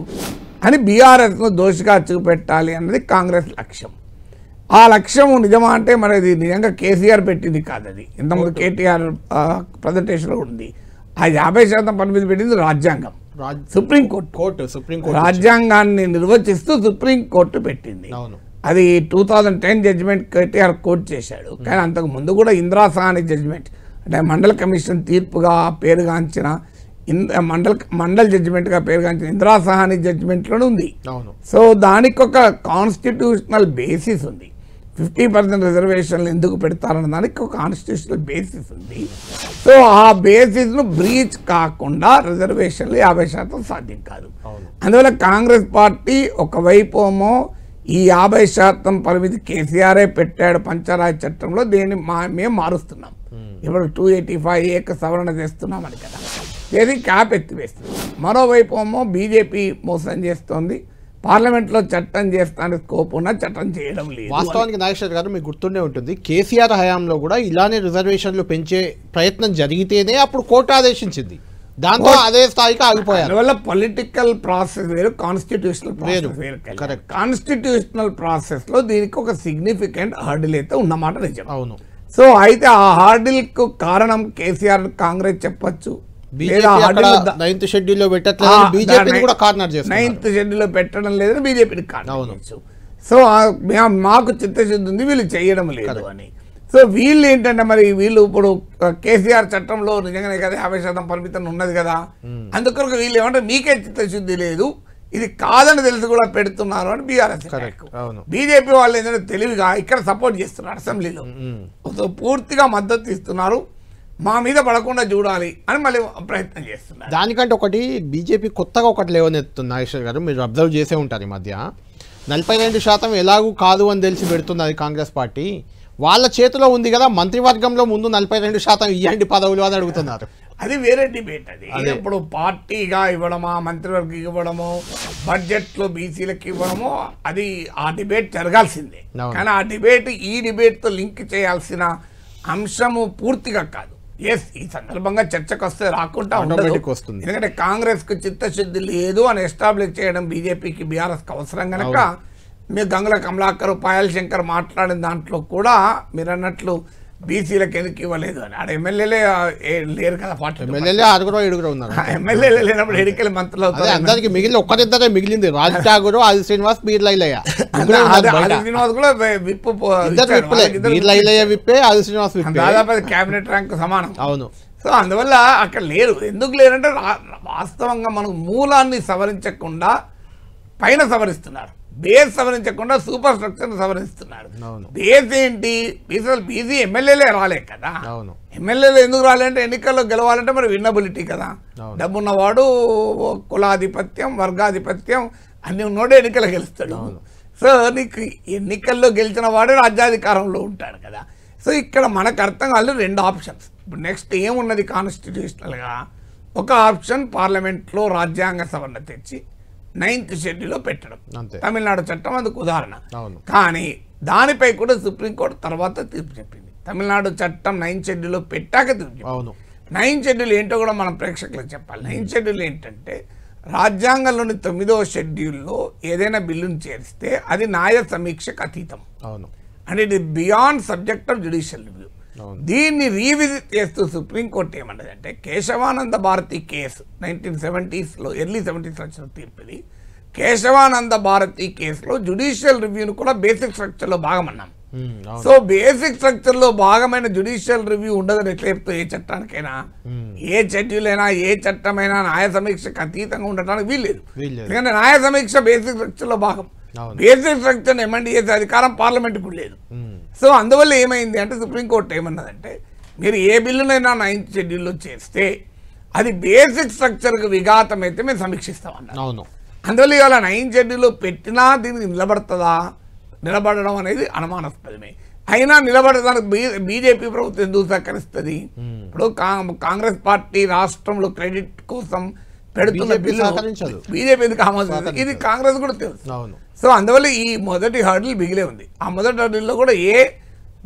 అని బీఆర్ఎస్ను దోషిగా చూపెట్టాలి అన్నది కాంగ్రెస్ లక్ష్యం. ఆ లక్ష్యం నిజమా అంటే మరి అది నిజంగా కేసీఆర్ పెట్టింది కాదు, అది ఇంతకుముందు కేటీఆర్ ప్రజెంటేషన్లో ఉంది. ఆ 50% పరిమితి పెట్టింది రాజ్యాంగం, సుప్రీంకోర్టు. రాజ్యాంగాన్ని నిర్వచిస్తూ సుప్రీంకోర్టు పెట్టింది. అది 2010 జడ్జిమెంట్ కేటీఆర్ కోర్టు చేశాడు. కానీ అంతకు ముందు కూడా ఇందిరా సాహ్ని జడ్జిమెంట్ అంటే మండల కమిషన్ తీర్పుగా పేరుగాంచిన మండల్ జడ్జిమెంట్గా పేరుగాంచిన ఇందిరా సాహ్ని జడ్జిమెంట్లోనే ఉంది. సో దానికి ఒక కాన్స్టిట్యూషనల్ బేసిస్ ఉంది. 50% రిజర్వేషన్లు ఎందుకు పెడతారన్న దానికి ఒక కాన్స్టిట్యూషనల్ బేసిస్ ఉంది. సో ఆ బేసిస్ను బ్రీచ్ కాకుండా రిజర్వేషన్లు 50% సాధ్యం కాదు. అందువల్ల కాంగ్రెస్ పార్టీ ఒకవైపు ఈ 50% పరిమితి కేసీఆరే పెట్టాడు పంచాయతీ చట్టంలో, దీన్ని మేము మారుస్తున్నాం, ఇప్పుడు 285A సవరణ చేస్తున్నామని కదా, ఏది క్యాప్ ఎత్తివేస్తుంది. మరోవైపు బీజేపీ మోసం చేస్తోంది, పార్లమెంట్లో చట్టం చేస్తానికి స్కోప్ ఉన్న చట్టం చేయడం లేదు.
వాస్తవానికి నాగేశ్వర్ గారు మీకు గుర్తుండే ఉంటుంది, కేసీఆర్ హయాంలో కూడా ఇలానే రిజర్వేషన్లు పెంచే ప్రయత్నం జరిగితేనే అప్పుడు కోర్టు ఆదేశించింది, దాంతో అదే స్థాయికి ఆగిపోయారు.
అందువల్ల పొలిటికల్ ప్రాసెస్ వేరు, కాన్స్టిట్యూషనల్ ప్రాసెస్ వేరు. కాన్స్టిట్యూషనల్ ప్రాసెస్ లో దీనికి ఒక సిగ్నిఫికెంట్ హర్డిల్ అయితే ఉన్నమాట నిజం.
అవును.
సో అయితే ఆ హార్డిల్ కు కారణం కేసీఆర్ కాంగ్రెస్ చెప్పొచ్చు,
9th షెడ్యూల్లో పెట్టట్లేదు, బీజేపీ కూడా కార్నర్ చేస్తారు.
9th షెడ్యూల్లో పెట్టడం లేదని బీజేపీని కార్నర్. సో మాకు చిత్తశుద్ధి ఉంది, వీళ్ళు చేయడం లేదు అని. సో వీళ్ళు ఏంటంటే మరి వీళ్ళు ఇప్పుడు కేసీఆర్ చట్టంలో నిజంగానే కదా 50% పరిమితం ఉన్నది కదా, అందుకొరకు వీళ్ళు ఏమంటే మీకే చిత్తశుద్ధి లేదు, ఇది కాదని తెలిసి కూడా పెడుతున్నారు అని బీఆర్ఎస్. బీజేపీ వాళ్ళు ఏంటంటే తెలివిగా ఇక్కడ సపోర్ట్ చేస్తున్నారు, అసెంబ్లీలో పూర్తిగా మద్దతు ఇస్తున్నారు, మా మీద పడకుండా చూడాలి అని మళ్ళీ ప్రయత్నం చేస్తున్నారు.
దానికంటే ఒకటి బీజేపీ కొత్తగా ఒకటి లేవనెత్తుంది నాగేశ్వర్ గారు, మీరు అబ్జర్వ్ చేసే ఉంటారు ఈ మధ్య 42% ఎలాగూ కాదు అని తెలిసి పెడుతున్నది కాంగ్రెస్ పార్టీ. వాళ్ళ చేతిలో ఉంది కదా మంత్రివర్గంలో, ముందు 42% ఇవ్వండి పదవులు అని అడుగుతున్నారు.
అది వేరే డిబేట్. అది ఇప్పుడు పార్టీగా ఇవ్వడమా, మంత్రివర్గం ఇవ్వడమో, బడ్జెట్లో బీసీలకు ఇవ్వడమో, అది ఆ డిబేట్ జరగాల్సిందే. కానీ ఆ డిబేట్ ఈ డిబేట్తో లింక్ చేయాల్సిన అంశము పూర్తిగా కాదు. ఎస్, ఈ సందర్భంగా చర్చకు వస్తే రాకుండా వస్తుంది, ఎందుకంటే కాంగ్రెస్ కు చిత్తశుద్ధి లేదు అని ఎస్టాబ్లిష్ చేయడం బీజేపీకి బీఆర్ఎస్కి అవసరం కనుక. మీరు గంగుల కమలాకర్, పాయల్ శంకర్ మాట్లాడిన దాంట్లో కూడా మీరు అన్నట్లు బీసీలకు ఎందుకు ఇవ్వలేదు అని, ఆడ ఎమ్మెల్యేలే లేరు కదా, 40
ఎమ్మెల్యేలే 6-7 ఉన్నారు.
ఎమ్మెల్యేలు లేనప్పుడు ఎన్నికల మంత్రులు అవుతారు.
అందరికి మిగిలిన ఒక్కరిద్దరే మిగిలింది, రాజ్ ఠాగూర్, ఆది శ్రీనివాస్, బీర్లయ్య.
శ్రీనివాస్ కూడా విప్పు,
బీర్లయ్య విప్పే, ఆది శ్రీనివాస్ విప్పే,
దాదాపు క్యాబినెట్ ర్యాంక్ సమానం.
అవును.
సో అందువల్ల అక్కడ లేరు. ఎందుకు లేరంటే వాస్తవంగా మనకు మూలాన్ని సవరించకుండా పైన సవరిస్తున్నారు, బేస్ సవరించకుండా సూపర్ స్ట్రక్చర్ సవరిస్తున్నారు. బేస్ ఏంటి, బీసీ ఎమ్మెల్యేలే రాలే కదా, ఎమ్మెల్యేలు ఎందుకు రాలేంటే ఎన్నికల్లో గెలవాలంటే మరి విన్నబిలిటీ కదా, డబ్బున్నవాడు కులాధిపత్యం, వర్గాధిపత్యం అన్ని ఉన్నోడే ఎన్నికలు గెలుస్తాడు. సో నీకు ఎన్నికల్లో గెలిచిన వాడే రాజ్యాధికారంలో ఉంటాడు కదా. సో ఇక్కడ మనకు అర్థం కాలేదు 2 ఆప్షన్స్. ఇప్పుడు నెక్స్ట్ ఏమున్నది కాన్స్టిట్యూషనల్గా, ఒక ఆప్షన్ పార్లమెంట్లో రాజ్యాంగ సవరణ తెచ్చి 9th షెడ్యూల్లో పెట్టడం, తమిళనాడు చట్టం అందుకు ఉదాహరణ. కానీ దానిపై కూడా సుప్రీంకోర్టు తర్వాత తీర్పు చెప్పింది. తమిళనాడు చట్టం 9th షెడ్యూల్లో పెట్టాక తీర్పు చెప్పింది. 9th షెడ్యూల్ ఏంటో కూడా మనం ప్రేక్షకులకు చెప్పాలి. 9th షెడ్యూల్ ఏంటంటే రాజ్యాంగంలోని 9వ షెడ్యూల్లో ఏదైనా బిల్లును చేరిస్తే అది న్యాయ సమీక్షకు అతీతం, అంటే ఇది beyond subject of judicial review. దీన్ని రీవిజిట్ చేస్తూ సుప్రీంకోర్టు ఏమన్నదంటే Kesavananda Bharati case 1970s early 70s వచ్చిన తీర్పుది. కేశవానంద భారతి కేసులో జ్యుడిషియల్ రివ్యూను కూడా బేసిక్ స్ట్రక్చర్లో భాగమన్నాం. సో బేసిక్ స్ట్రక్చర్లో భాగమైన జ్యుడిషియల్ రివ్యూ ఉండదని ఎట్లా చెప్తూ ఏ చట్టానికైనా, ఏ షెడ్యూల్ అయినా, ఏ చట్టమైనా న్యాయ సమీక్షకు అతీతంగా ఉండటానికి వీల్లేదు. ఎందుకంటే న్యాయ సమీక్ష బేసిక్ స్ట్రక్చర్లో భాగం. బేసిక్ స్ట్రక్చర్ ఎమెండ్ చేసే అధికారం పార్లమెంట్కు లేదు. సో అందువల్ల ఏమైంది అంటే సుప్రీంకోర్టు ఏమన్నదంటే మీరు ఏ బిల్లునైనా 9th షెడ్యూల్లో చేస్తే అది బేసిక్ స్ట్రక్చర్కి విఘాతం అయితే మేము సమీక్షిస్తామన్నారు. అందువల్ల ఇవాళ 9th షెడ్యూల్లో పెట్టినా దీనికి నిలబడుతుందా, నిలబడడం అనేది అనుమానాస్పదమే. అయినా నిలబడడానికి బీజేపీ ప్రభుత్వం ఎందుకు సహకరిస్తుంది? ఇప్పుడు కాంగ్రెస్ పార్టీ రాష్ట్రంలో క్రెడిట్ కోసం పెడుతున్న
BJP
బిల్లు
సహకరించదు.
బీజేపీ ఎందుకు ఆమోదించదు? ఇది కాంగ్రెస్ కూడా తెలుసు.
అవును.
సో అందువల్ల ఈ మొదటి హర్డిల్ మిగిలే ఉంది. ఆ మొదటి హర్డిల్లో కూడా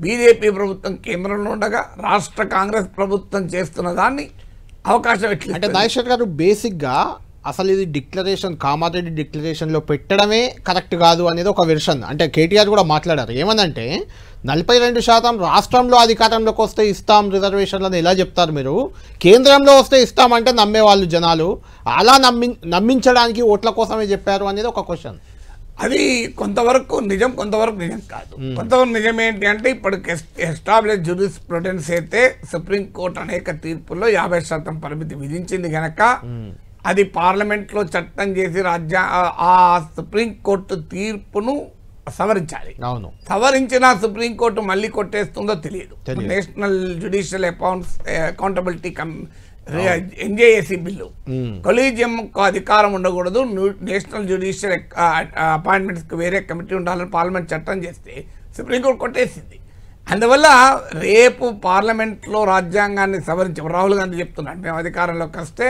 బీజేపీ ప్రభుత్వం కేంద్రంలో ఉండగా రాష్ట్ర కాంగ్రెస్ ప్రభుత్వం చేస్తున్న దాన్ని అవకాశం
అంటే
ఎట్లా
నాగేశ్వర్ గారు బేసిక్గా అసలు ఇది డిక్లరేషన్ కామారెడ్డి డిక్లరేషన్లో పెట్టడమే కరెక్ట్ కాదు అనేది ఒక వెర్షన్. అంటే కేటీఆర్ కూడా మాట్లాడారు. ఏమనంటే 42% రాష్ట్రంలో అధికారంలోకి వస్తే ఇస్తాం రిజర్వేషన్లను ఎలా చెప్తారు మీరు? కేంద్రంలో వస్తే ఇస్తామంటే నమ్మేవాళ్ళు జనాలు, అలా నమ్మించడానికి ఓట్ల కోసమే చెప్పారు అనేది ఒక క్వశ్చన్.
అది కొంతవరకు నిజం, కొంతవరకు నిజం కాదు. కొంతవరకు నిజం ఏంటి అంటే ఇప్పటికి ఎస్టాబ్లిష్ జ్యూరిస్ప్రుడెన్స్ అయితే సుప్రీంకోర్టు అనేక తీర్పుల్లో 50% పరిమితి విధించింది కనుక అది పార్లమెంట్లో చట్టం చేసి ఆ సుప్రీంకోర్టు తీర్పును సవరించాలి.
అవును.
సవరించిన సుప్రీంకోర్టు మళ్ళీ కొట్టేస్తుందో తెలియదు. National judicial accountability NJAC bill collegium అధికారం ఉండకూడదు, నేషనల్ జ్యుడిషియల్ అపాయింట్మెంట్స్కి వేరే కమిటీ ఉండాలని పార్లమెంట్ చట్టం చేస్తే సుప్రీంకోర్టు కొట్టేసింది. అందువల్ల రేపు పార్లమెంట్లో రాజ్యాంగాన్ని సవరించి రాహుల్ గాంధీ చెప్తున్నాడు, మేము అధికారంలోకి వస్తే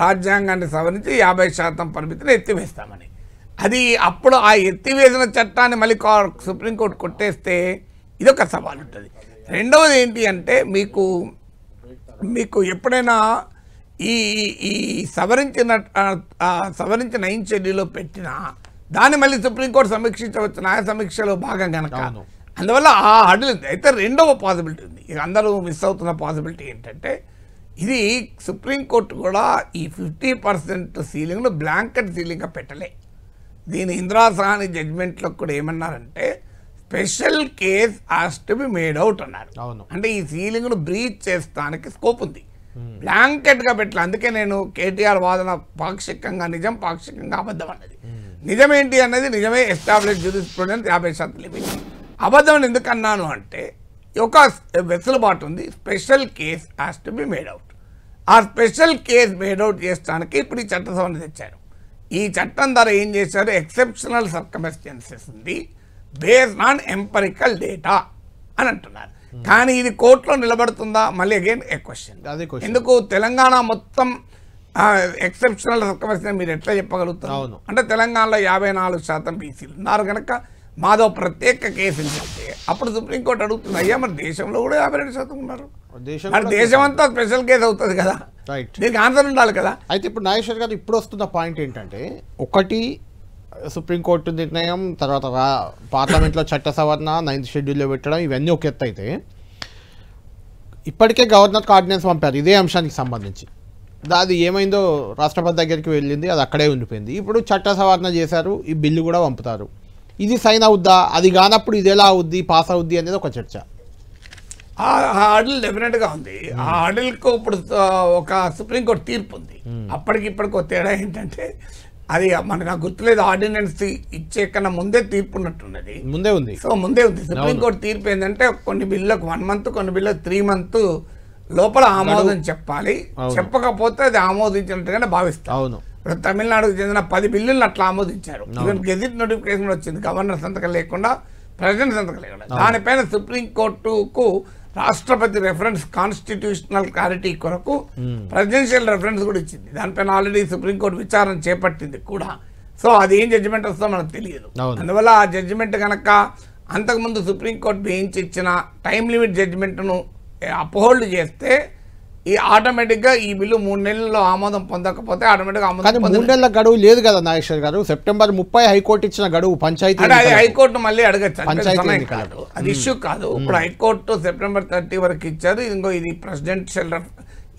రాజ్యాంగాన్ని సవరించి 50% పరిమితిని ఎత్తివేస్తామని. అది అప్పుడు ఆ ఎత్తివేసిన చట్టాన్ని మళ్ళీ సుప్రీంకోర్టు కొట్టేస్తే ఇదొక సవాల్ ఉంటుంది. రెండవది ఏంటి అంటే మీకు ఎప్పుడైనా ఈ సవరించిన 9th షెడ్యూల్లో పెట్టిన దాన్ని మళ్ళీ సుప్రీంకోర్టు సమీక్షించవచ్చు న్యాయ సమీక్షలో భాగం కనుక. అందువల్ల ఆ హర్డిల్ అయితే రెండవ పాసిబిలిటీ ఉంది. ఇక అందరూ మిస్ అవుతున్న పాసిబిలిటీ ఏంటంటే ఇది సుప్రీంకోర్టు కూడా ఈ 50% సీలింగ్ను బ్లాంకెట్ సీలింగ్గా పెట్టలే. దీని ఇందిరా సాహ్ని జడ్జిమెంట్లో కూడా ఏమన్నారంటే special case has to be made out అన్నారు. అంటే ఈ సీలింగ్ను బ్రీచ్ చేస్తానికి స్కోప్ ఉంది, బ్లాంకెట్గా పెట్టలే. అందుకే నేను కేటీఆర్ వాదన పాక్షికంగా నిజం, పాక్షికంగా అబద్ధం అన్నది. నిజమేంటి అన్నది నిజమే, ఎస్టాబ్లిష్ జ్యూరిస్ప్రుడెన్స్ 50% లిమిట్. అబద్ధం ఎందుకు అన్నాను అంటే ఒక వెసులుబాటు ఉంది, special case has to be made out. ఆ స్పెషల్ కేస్ మేడ్ అవుట్ చేస్తానికి ఇప్పుడు ఈ చట్ట సవరణ తెచ్చారు. ఈ చట్టం ద్వారా ఏం చేశారు, ఎక్సెప్షనల్ సర్కమ్స్టాన్సెస్ ఉంది బేస్డ్ ఆన్ ఎంపరికల్ డేటా అని అంటున్నారు. కానీ ఇది కోర్టులో నిలబడుతుందా మళ్ళీ అగైన్ ఏ క్వశ్చన్. ఎందుకు తెలంగాణ మొత్తం ఎక్సెప్షనల్ సర్కమ్స్టాన్సెస్ మీరు ఎట్లా చెప్పగలుగుతారు? అంటే తెలంగాణలో 54% బీసీలు ఉన్నారు కనుక మాదో ప్రత్యేక కేసులు చెప్తే అప్పుడు సుప్రీంకోర్టు అడుగుతుంది, అయ్యా మరి దేశంలో కూడా 52% ఉన్నారు, మరి దేశం అంతా స్పెషల్ కేసు అవుతుంది కదా, దీనికి ఆన్సర్ ఉండాలి కదా.
అయితే ఇప్పుడు నాగేశ్వర్ గారు ఇప్పుడు వస్తున్న పాయింట్ ఏంటంటే, ఒకటి సుప్రీంకోర్టు నిర్ణయం, తర్వాత పార్లమెంట్లో చట్ట సవరణ, 9th షెడ్యూల్లో పెట్టడం, ఇవన్నీ ఒక ఎత్తు అయితే ఇప్పటికే గవర్నర్కి ఆర్డినెన్స్ పంపారు ఇదే అంశానికి సంబంధించి. అది ఏమైందో రాష్ట్రపతి దగ్గరికి వెళ్ళింది, అది అక్కడే ఉండిపోయింది. ఇప్పుడు చట్ట సవరణ చేశారు, ఈ బిల్లు కూడా పంపుతారు. ఇది సైన్ అవుద్దా, అది కానప్పుడు ఇది ఎలా అవుద్ది, పాస్ అవుద్ది అనేది ఒక చర్చ.
ఆ హర్డిల్ డెఫినెట్గా ఉంది. ఆ హర్డిల్కు ఇప్పుడు ఒక సుప్రీంకోర్టు తీర్పు ఉంది. అప్పటికి ఇప్పటికి ఒక తేడా ఏంటంటే అది మనకు నాకు గుర్తులేదు, ఆర్డినెన్స్ ఇచ్చే కన్నా ముందే తీర్పు ఉన్నట్టున్నది, ముందే ఉంది. సో ముందే ఉంది. సుప్రీంకోర్టు తీర్పు ఏంటంటే కొన్ని బిల్లులకు 1 month, కొన్ని బిల్లులకు 3 months లోపల ఆమోదం చెప్పాలి, చెప్పకపోతే అది ఆమోదించినట్టుగానే భావిస్తారు. ఇప్పుడు తమిళనాడుకు చెందిన 10 బిల్లులను అట్లా ఆమోదించారు. ఈవెన్ గెజిట్ నోటిఫికేషన్ వచ్చింది, గవర్నర్ సంతకం లేకుండా, ప్రెసిడెంట్ సంతకం లేకుండా. దానిపైన సుప్రీంకోర్టుకు రాష్ట్రపతి రెఫరెన్స్ కాన్స్టిట్యూషనల్ క్లారిటీ కొరకు ప్రెసిడెన్షియల్ రెఫరెన్స్ కూడా ఇచ్చింది. దానిపైన ఆల్రెడీ సుప్రీంకోర్టు విచారణ చేపట్టింది కూడా. సో అది ఏం జడ్జిమెంట్ వస్తుందో మనకు తెలియదు. అందువల్ల ఆ జడ్జిమెంట్ కనుక అంతకుముందు సుప్రీంకోర్టు బెంచ్ ఇచ్చిన టైం లిమిట్ జడ్జిమెంట్ను అప్హోల్డ్ చేస్తే ఈ ఆటోమేటిక్గా ఈ బిల్లు 3 నెలల్లో ఆమోదం పొందకపోతే ఆటోమేటిక్గా ఆమోదం.
3 నెలల గడువు లేదు కదా నాగేశ్వర్ గారు, September 30 హైకోర్టు ఇచ్చిన గడువు. పంచాయతీ
హైకోర్టు మళ్ళీ అడగచ్చు, అది ఇష్యూ కాదు. ఇప్పుడు హైకోర్టు September 30 వరకు ఇచ్చారు. ఇంకో ఇది ప్రెసిడెన్షియల్,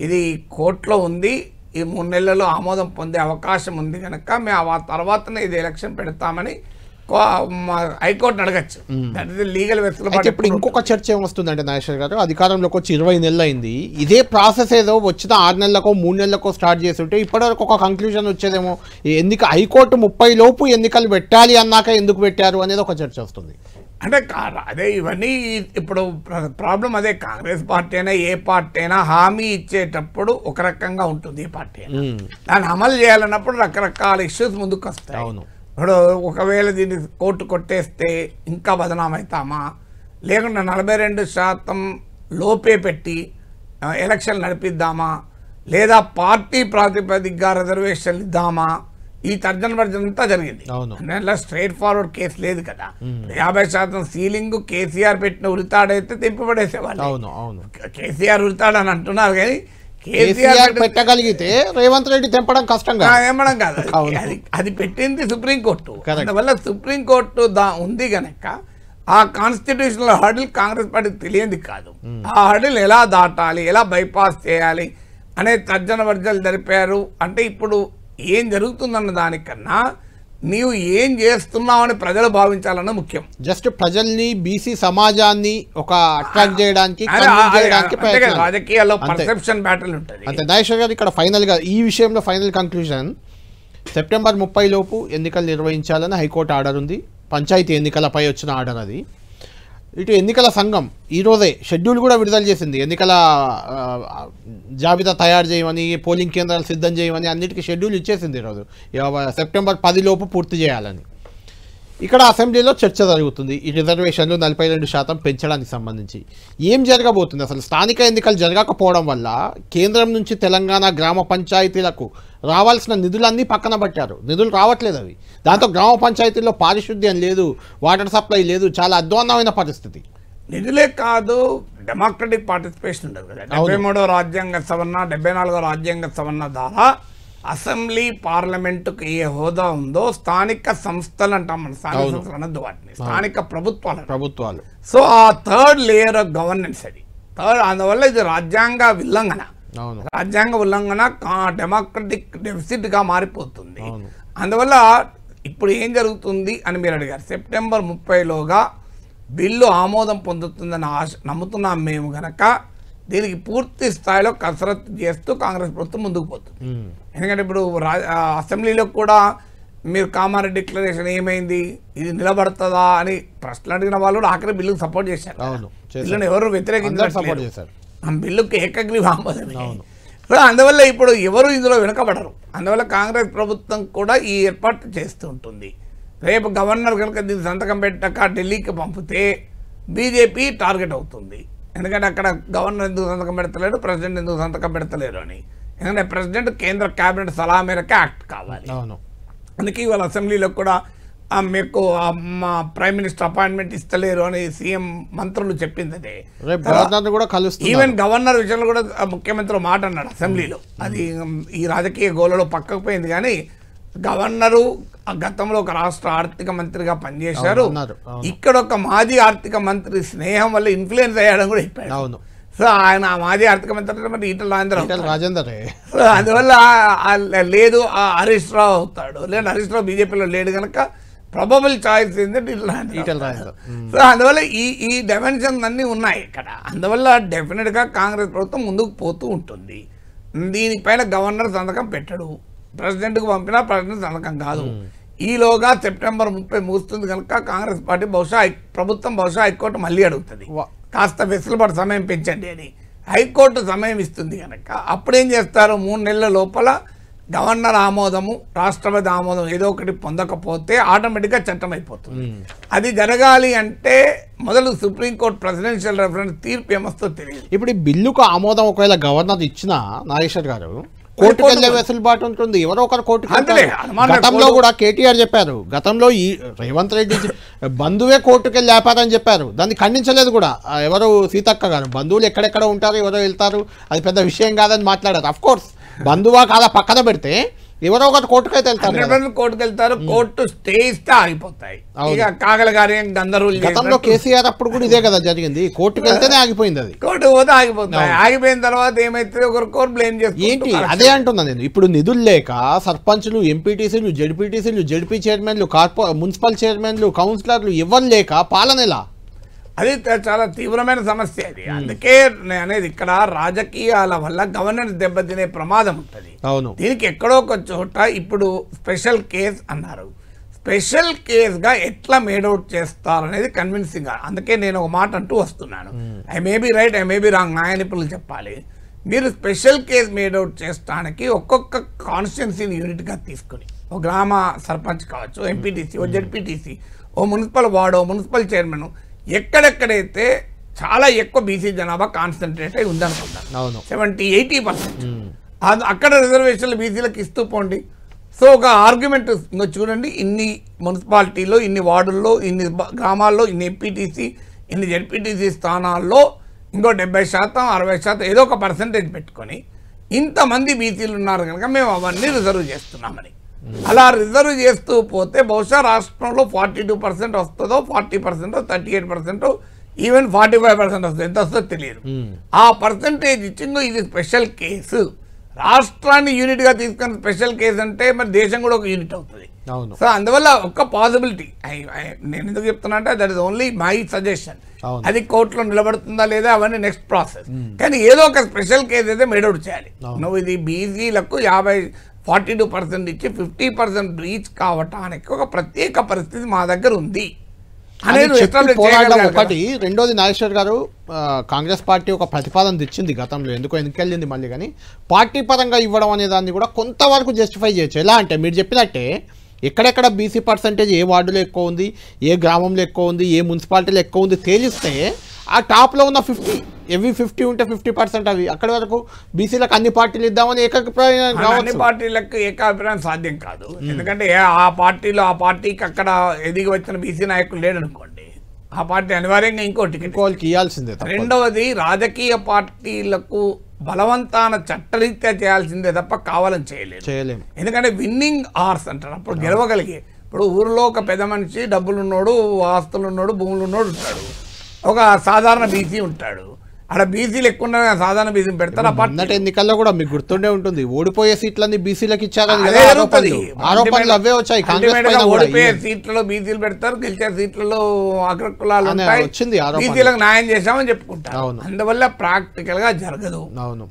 ఇది కోర్టులో ఉంది. ఈ 3 నెలల్లో ఆమోదం పొందే అవకాశం ఉంది కనుక మేము ఆ తర్వాతనే ఇది ఎలక్షన్ పెడతామని హైకోర్టు అడగచ్చు. దట్ ఇస్ లీగల్ వెసులుబాటు.
ఇప్పుడు ఇంకొక చర్చ ఏమొస్తుందంటే నాగేశ్వర్ గారు, అధికారంలోకి వచ్చి 20 నెలలు అయింది, ఇదే ప్రాసెస్ ఏదో వచ్చిన 6 నెలలకో 3 నెలలకో స్టార్ట్ చేస్తుంటే ఇప్పటివరకు ఒక కంక్లూజన్ వచ్చేదేమో. హైకోర్టు 30 లోపు ఎన్నికలు పెట్టాలి అన్నాక ఎందుకు పెట్టారు అనేది ఒక చర్చ వస్తుంది.
అంటే అదే ఇవన్నీ ఇప్పుడు ప్రాబ్లం అదే. కాంగ్రెస్ పార్టీ అయినా ఏ పార్టీ అయినా హామీ ఇచ్చేటప్పుడు ఒక రకంగా ఉంటుంది ఏ పార్టీ అయినా, దాన్ని అమలు చేయాలన్నప్పుడు రకరకాల ఇష్యూస్ ముందుకు వస్తాయి. అవును, ఇప్పుడు ఒకవేళ దీన్ని కోర్టు కొట్టేస్తే ఇంకా బదనామవుతామా, లేకుండా 42% లోపే పెట్టి ఎలక్షన్ నడిపిద్దామా, లేదా పార్టీ ప్రాతిపదికగా రిజర్వేషన్లు ఇద్దామా, ఈ తర్జన భర్జన అంతా జరిగింది. అందువల్ల స్ట్రైట్ ఫార్వర్డ్ కేసు లేదు కదా. 50% సీలింగ్ కేసీఆర్ పెట్టిన ఉరితాడైతే తెంపిపడేసేవాళ్ళు. కేసీఆర్ ఉరితాడు అని అంటున్నారు కానీ కేసీఆర్
పెట్టగలిగితే రేవంత్ రెడ్డి తెంపడం కష్టం
తెంపడం కాదు. అది పెట్టింది సుప్రీంకోర్టు. అందువల్ల సుప్రీంకోర్టు ఉంది గనక ఆ కాన్స్టిట్యూషనల్ హర్డిల్ కాంగ్రెస్ పార్టీకి తెలియంది కాదు. ఆ హర్డిల్ ఎలా దాటాలి, ఎలా బైపాస్ చేయాలి అనే తర్జన భర్జనలు జరిపారు. అంటే ఇప్పుడు ఏం జరుగుతుందన్న దానికన్నా నీవు ఏం చేస్తున్నావు అని ప్రజలు భావించాలన్న ముఖ్యం.
జస్ట్ ప్రజల్ని బీసీ సమాజాన్ని ఒక అట్రాక్ట్ చేయడానికి
రాజకీయాల్లో పర్సెప్షన్ బ్యాటిల్ ఉంటుంది.
అంతే. నాగేశ్వర్ గారు ఇక్కడ ఫైనల్ గా ఈ విషయంలో ఫైనల్ కంక్లూజన్, సెప్టెంబర్ 30 లోపు ఎన్నికలు నిర్వహించాలని హైకోర్టు ఆర్డర్ ఉంది. పంచాయతీ ఎన్నికలపై వచ్చిన ఆర్డర్ అది. ఇటు ఎన్నికల సంఘం ఈరోజే షెడ్యూల్ కూడా విడుదల చేసింది. ఎన్నికల జాబితా తయారు చేయమని, పోలింగ్ కేంద్రాలు సిద్ధం చేయమని అన్నిటికీ షెడ్యూల్ ఇచ్చేసింది. ఈరోజు సెప్టెంబర్ 10 లోపు పూర్తి చేయాలని. ఇక్కడ అసెంబ్లీలో చర్చ జరుగుతుంది ఈ రిజర్వేషన్లు 42% పెంచడానికి సంబంధించి. ఏం జరగబోతుంది అసలు? స్థానిక ఎన్నికలు జరగకపోవడం వల్ల కేంద్రం నుంచి తెలంగాణ గ్రామ పంచాయతీలకు రావాల్సిన నిధులన్నీ పక్కన పెట్టారు. నిధులు రావట్లేదు అవి. దాంతో గ్రామ పంచాయతీల్లో పారిశుద్ధ్యం లేదు, వాటర్ సప్లై లేదు, చాలా అధ్వాన్నమైన పరిస్థితి.
నిధులే కాదు, డెమోక్రటిక్ పార్టిసిపేషన్ ఉండదు కదా. 73వ రాజ్యాంగ సవరణ, 74వ రాజ్యాంగ సవరణ ద్వారా అసెంబ్లీ పార్లమెంటుకు ఏ హోదా ఉందో స్థానిక సంస్థలు అంటాం మనం. స్థానిక సంస్థలు అనద్దు వాటిని, స్థానిక ప్రభుత్వాలు. సో ఆ థర్డ్ లేయర్ ఆఫ్ గవర్నెన్స్ అది. అందువల్ల ఇది రాజ్యాంగ ఉల్లంఘన. డెమోక్రటిక్ డెఫిసిట్ గా మారిపోతుంది. అందువల్ల ఇప్పుడు ఏం జరుగుతుంది అని మీరు అడిగారు. సెప్టెంబర్ 30లోగా బిల్లు ఆమోదం పొందుతుందని నమ్ముతున్నాం మేము గనక దీనికి పూర్తి స్థాయిలో కసరత్తు చేస్తూ కాంగ్రెస్ ప్రభుత్వం ముందుకు పోతుంది. ఎందుకంటే ఇప్పుడు అసెంబ్లీలో కూడా మీరు కామారెడ్డి డిక్లరేషన్ ఏమైంది, ఇది నిలబడుతుందా అని ప్రశ్నలు అడిగిన వాళ్ళు కూడా ఆఖరి బిల్లుకు సపోర్ట్ చేశారు. బిల్లును ఎవరు వ్యతిరేకించారు, ఆ బిల్లుకి ఏకగ్రీవ ఆమోదమే. సో అందువల్ల ఇప్పుడు ఎవరు ఇందులో వెనుకబడరు. అందువల్ల కాంగ్రెస్ ప్రభుత్వం కూడా ఈ ఏర్పాటు చేస్తూ ఉంటుంది. రేపు గవర్నర్ కనుక దీన్ని సంతకం పెట్టక ఢిల్లీకి పంపితే బీజేపీ టార్గెట్ అవుతుంది. ఎందుకంటే అక్కడ గవర్నర్ ఎందుకు సంతకం పెడతలేడు, ప్రెసిడెంట్ ఎందుకు సంతకం పెడతలేరు అని. ఎందుకంటే ప్రెసిడెంట్ కేంద్ర కేబినెట్ సలహా మేరకు యాక్ట్ కావాలి. అందుకే ఇవాళ అసెంబ్లీలో కూడా మీకు మా ప్రైమ్ మినిస్టర్ అపాయింట్మెంట్ ఇస్తలేరు అని సీఎం మంత్రులు చెప్పింది. అదే ఈవెన్ గవర్నర్ విషయంలో కూడా ముఖ్యమంత్రి మాట అన్నాడు అసెంబ్లీలో. అది ఈ రాజకీయ గోలలో పక్కకు పోయింది. కానీ గవర్నరు గతంలో ఒక రాష్ట్ర ఆర్థిక మంత్రిగా పనిచేశారు. ఇక్కడ ఒక మాజీ ఆర్థిక మంత్రి స్నేహం వల్ల ఇన్ఫ్లుయెన్స్ అయ్యాడని కూడా చెప్పాడు. సో ఆయన మాజీ ఆర్థిక మంత్రి మరి ఈటల రాజేందర్. సో అందువల్ల లేదు హరీష్ రావు అవుతాడు, లేదా హరీష్ రావు బీజేపీలో లేడు కనుక ప్రాబబుల్ చాయిస్ ఏంటంటే ఈటల రాజేందర్. సో అందువల్ల ఈ డైమెన్షన్స్ అన్నీ ఉన్నాయి ఇక్కడ. అందువల్ల డెఫినెట్గా కాంగ్రెస్ ప్రభుత్వం ముందుకు పోతూ ఉంటుంది. దీనిపైన గవర్నర్ సంతకం పెట్టడు, ప్రెసిడెంట్కు పంపినా ప్రెసిడెంట్ సంతకం కాదు. ఈలోగా సెప్టెంబర్ 30 ముగుస్తుంది కనుక కాంగ్రెస్ పార్టీ ప్రభుత్వం బహుశా హైకోర్టు మళ్ళీ అడుగుతుంది, కాస్త వెసులుబాటు సమయం పెంచండి అని. హైకోర్టు సమయం ఇస్తుంది కనుక అప్పుడేం చేస్తారు, 3 నెలల లోపల గవర్నర్ ఆమోదము, రాష్ట్రపతి ఆమోదం ఏదో ఒకటి పొందకపోతే ఆటోమేటిక్గా చట్టం అయిపోతుంది. అది జరగాలి అంటే మొదలు సుప్రీంకోర్టు ప్రెసిడెన్షియల్ రెఫరెన్స్ తీర్పు ఏమొస్తో తెలియదు.
ఇప్పుడు ఈ బిల్లుకు ఆమోదం ఒకవేళ గవర్నర్ ఇచ్చినా నాగేశ్వర్ గారు కోర్టుకు వెళ్ళే వెసులుబాటు ఉంటుంది. ఎవరో ఒకరు కోర్టుకు. గతంలో కూడా కేటీఆర్ చెప్పారు, గతంలో ఈ రేవంత్ రెడ్డి బంధువే కోర్టుకు వెళ్ళి లేపారని చెప్పారు. దాన్ని ఖండించలేదు కూడా ఎవరు సీతక్క గారు. బంధువులు ఎక్కడెక్కడ ఉంటారు, ఎవరో వెళ్తారు, అది పెద్ద విషయం కాదని మాట్లాడారు. అఫ్ కోర్స్ బంధువా కాదా పక్కన పెడితే ఎవరో ఒకటి కోర్టుకైతే వెళ్తారు,
కోర్టుకు వెళ్తారు. కోర్టు స్టే ఇస్తే ఆగిపోతాయి. ఇక కాగల గారి గందరూలు
గతంలో కేసీఆర్ అప్పుడు కూడా ఇదే కదా జరిగింది, కోర్టుకు వెళ్తేనే ఆగిపోయింది. అది
కోర్టుకు పోతే ఆగిపోతాయి. ఆగిపోయిన తర్వాత ఏమైతే ఒకరికొకరు బ్లేమ్ చేస్తారు.
ఏంటి అదే అంటున్నా నేను. ఇప్పుడు నిధులు లేక సర్పంచ్లు, ఎంపీటీసీలు, జడ్పీటీసీలు, జడ్పీ చైర్మన్లు, మున్సిపల్ చైర్మన్లు, కౌన్సిలర్లు ఎవరు లేక పాలన ఎలా?
అది చాలా తీవ్రమైన సమస్య అది. అందుకే నేను అనేది ఇక్కడ రాజకీయాల వల్ల గవర్నెన్స్ దెబ్బతినే ప్రమాదం ఉంటుంది. దీనికి ఎక్కడో ఒక చోట ఇప్పుడు స్పెషల్ కేస్ అన్నారు. స్పెషల్ కేస్గా ఎట్లా మేడౌట్ చేస్తారనేది కన్విన్సింగ్. అందుకే నేను ఒక మాట అంటూ వస్తున్నాను, I may be right, I may be wrong, న్యాయ నిపుణులు చెప్పాలి. మీరు స్పెషల్ కేస్ మేడౌట్ చేస్తానికి ఒక్కొక్క కాన్స్టిట్యున్సీని యూనిట్గా తీసుకుని, ఓ గ్రామ సర్పంచ్ కావచ్చు, ఎంపీటీసీ, ఓ జెడ్పీటీసీ, ఓ మున్సిపల్ వార్డు, ఓ మున్సిపల్ చైర్మన్, ఎక్కడెక్కడైతే చాలా ఎక్కువ బీసీ జనాభా కాన్సన్ట్రేట్ అయి ఉందనుకుంటాను, 70-80%. అక్కడ రిజర్వేషన్లు బీసీలకు ఇస్తూ పోండి. సో ఒక ఆర్గ్యుమెంట్ ఇంకా చూడండి, ఇన్ని మున్సిపాలిటీలో, ఇన్ని వార్డుల్లో, ఇన్ని గ్రామాల్లో, ఇన్ని ఎంపీటీసీ, ఇన్ని జెడ్పీటీసీ స్థానాల్లో ఇంకో 70%, 60% ఏదో ఒక పర్సంటేజ్ పెట్టుకొని ఇంతమంది బీసీలు ఉన్నారు కనుక మేము అవన్నీ రిజర్వ్ చేస్తున్నామని. అలా రిజర్వ్ చేస్తూ పోతే బహుశా రాష్ట్రంలో 42% వస్తుందో, 40%, 38%, ఈవెన్ 45% వస్తుంది. ఎంత వస్తుందో తెలియదు. ఆ పర్సంటేజ్ ఇచ్చిందో ఇది స్పెషల్ కేసు. రాష్ట్రాన్ని యూనిట్ గా తీసుకున్న స్పెషల్ కేసు అంటే మరి దేశం కూడా ఒక యూనిట్ అవుతుంది. సో అందువల్ల ఒక్క పాసిబిలిటీ నేను ఎందుకు చెప్తున్నా అంటే that is only my suggestion. అది కోర్టులో నిలబడుతుందా లేదా అవన్నీ నెక్స్ట్ ప్రాసెస్. కానీ ఏదో ఒక స్పెషల్ కేసు అయితే మేడౌట్ చేయాలి. నువ్వు ఇది బీసీలకు 42% ఇచ్చి 50% రీచ్ కావటానికి ఒక ప్రత్యేక పరిస్థితి మా దగ్గర ఉంది
పోరాటం ఒకటి. రెండోది నాగేశ్వర్ గారు, కాంగ్రెస్ పార్టీ ఒక ప్రతిపాదన తెచ్చింది గతంలో, ఎందుకో ఎన్నికెళ్ళింది మళ్ళీ, కానీ పార్టీ పరంగా ఇవ్వడం అనే దాన్ని కూడా కొంతవరకు జస్టిఫై చేయొచ్చు. ఎలా అంటే మీరు చెప్పినట్టే ఎక్కడెక్కడ బీసీ పర్సంటేజ్ ఏ వార్డులో ఎక్కువ ఉంది, ఏ గ్రామంలో ఎక్కువ ఉంది, ఏ మున్సిపాలిటీలో ఎక్కువ ఉంది తేలిస్తే ఆ టాప్లో ఉన్న 50 ఉంటే 50% అవి అక్కడి వరకు బీసీలకు అన్ని పార్టీలు ఇద్దామని ఏకాభిప్రాయం.
అన్ని పార్టీలకు ఏకాభిప్రాయం సాధ్యం కాదు. ఎందుకంటే ఆ పార్టీకి అక్కడ ఎదిగి వచ్చిన బీసీ నాయకులు లేడనుకోండి, ఆ పార్టీ అనివార్యంగా ఇంకో టికెట్ ఇవ్వాల్సిందే. రెండవది, రాజకీయ పార్టీలకు బలవంతాన చట్టరీత్యా చేయాల్సిందే తప్ప కావాలని చేయలేము. ఎందుకంటే విన్నింగ్ ఆర్స్ అంటారు. అప్పుడు గెలవగలిగే, ఇప్పుడు ఊరిలో ఒక పెద్ద మనిషి, డబ్బులు ఉన్నోడు, ఆస్తులు ఉన్నోడు, భూములు ఉన్నోడు ఉంటాడు, ఒక సాధారణ బీసీ ఉంటాడు. అక్కడ బీసీలు ఎక్కువ సాధారణ బీసీలు పెడతారు.
అన్నట్టు ఎన్నికల్లో కూడా మీకు గుర్తుండే ఉంటుంది, ఓడిపోయే సీట్లన్నీ బీసీలకు ఇచ్చారని ఆరోపణలు అవే వచ్చాయి.
ఓడిపోయే సీట్లలో బీసీలు పెడతారు, గెలిచే సీట్లలో అగ్రకులాలు
వచ్చింది,
బీసీలకు న్యాయం చేశామని చెప్పుకుంటారు. అందువల్ల ప్రాక్టికల్ గా జరగదు.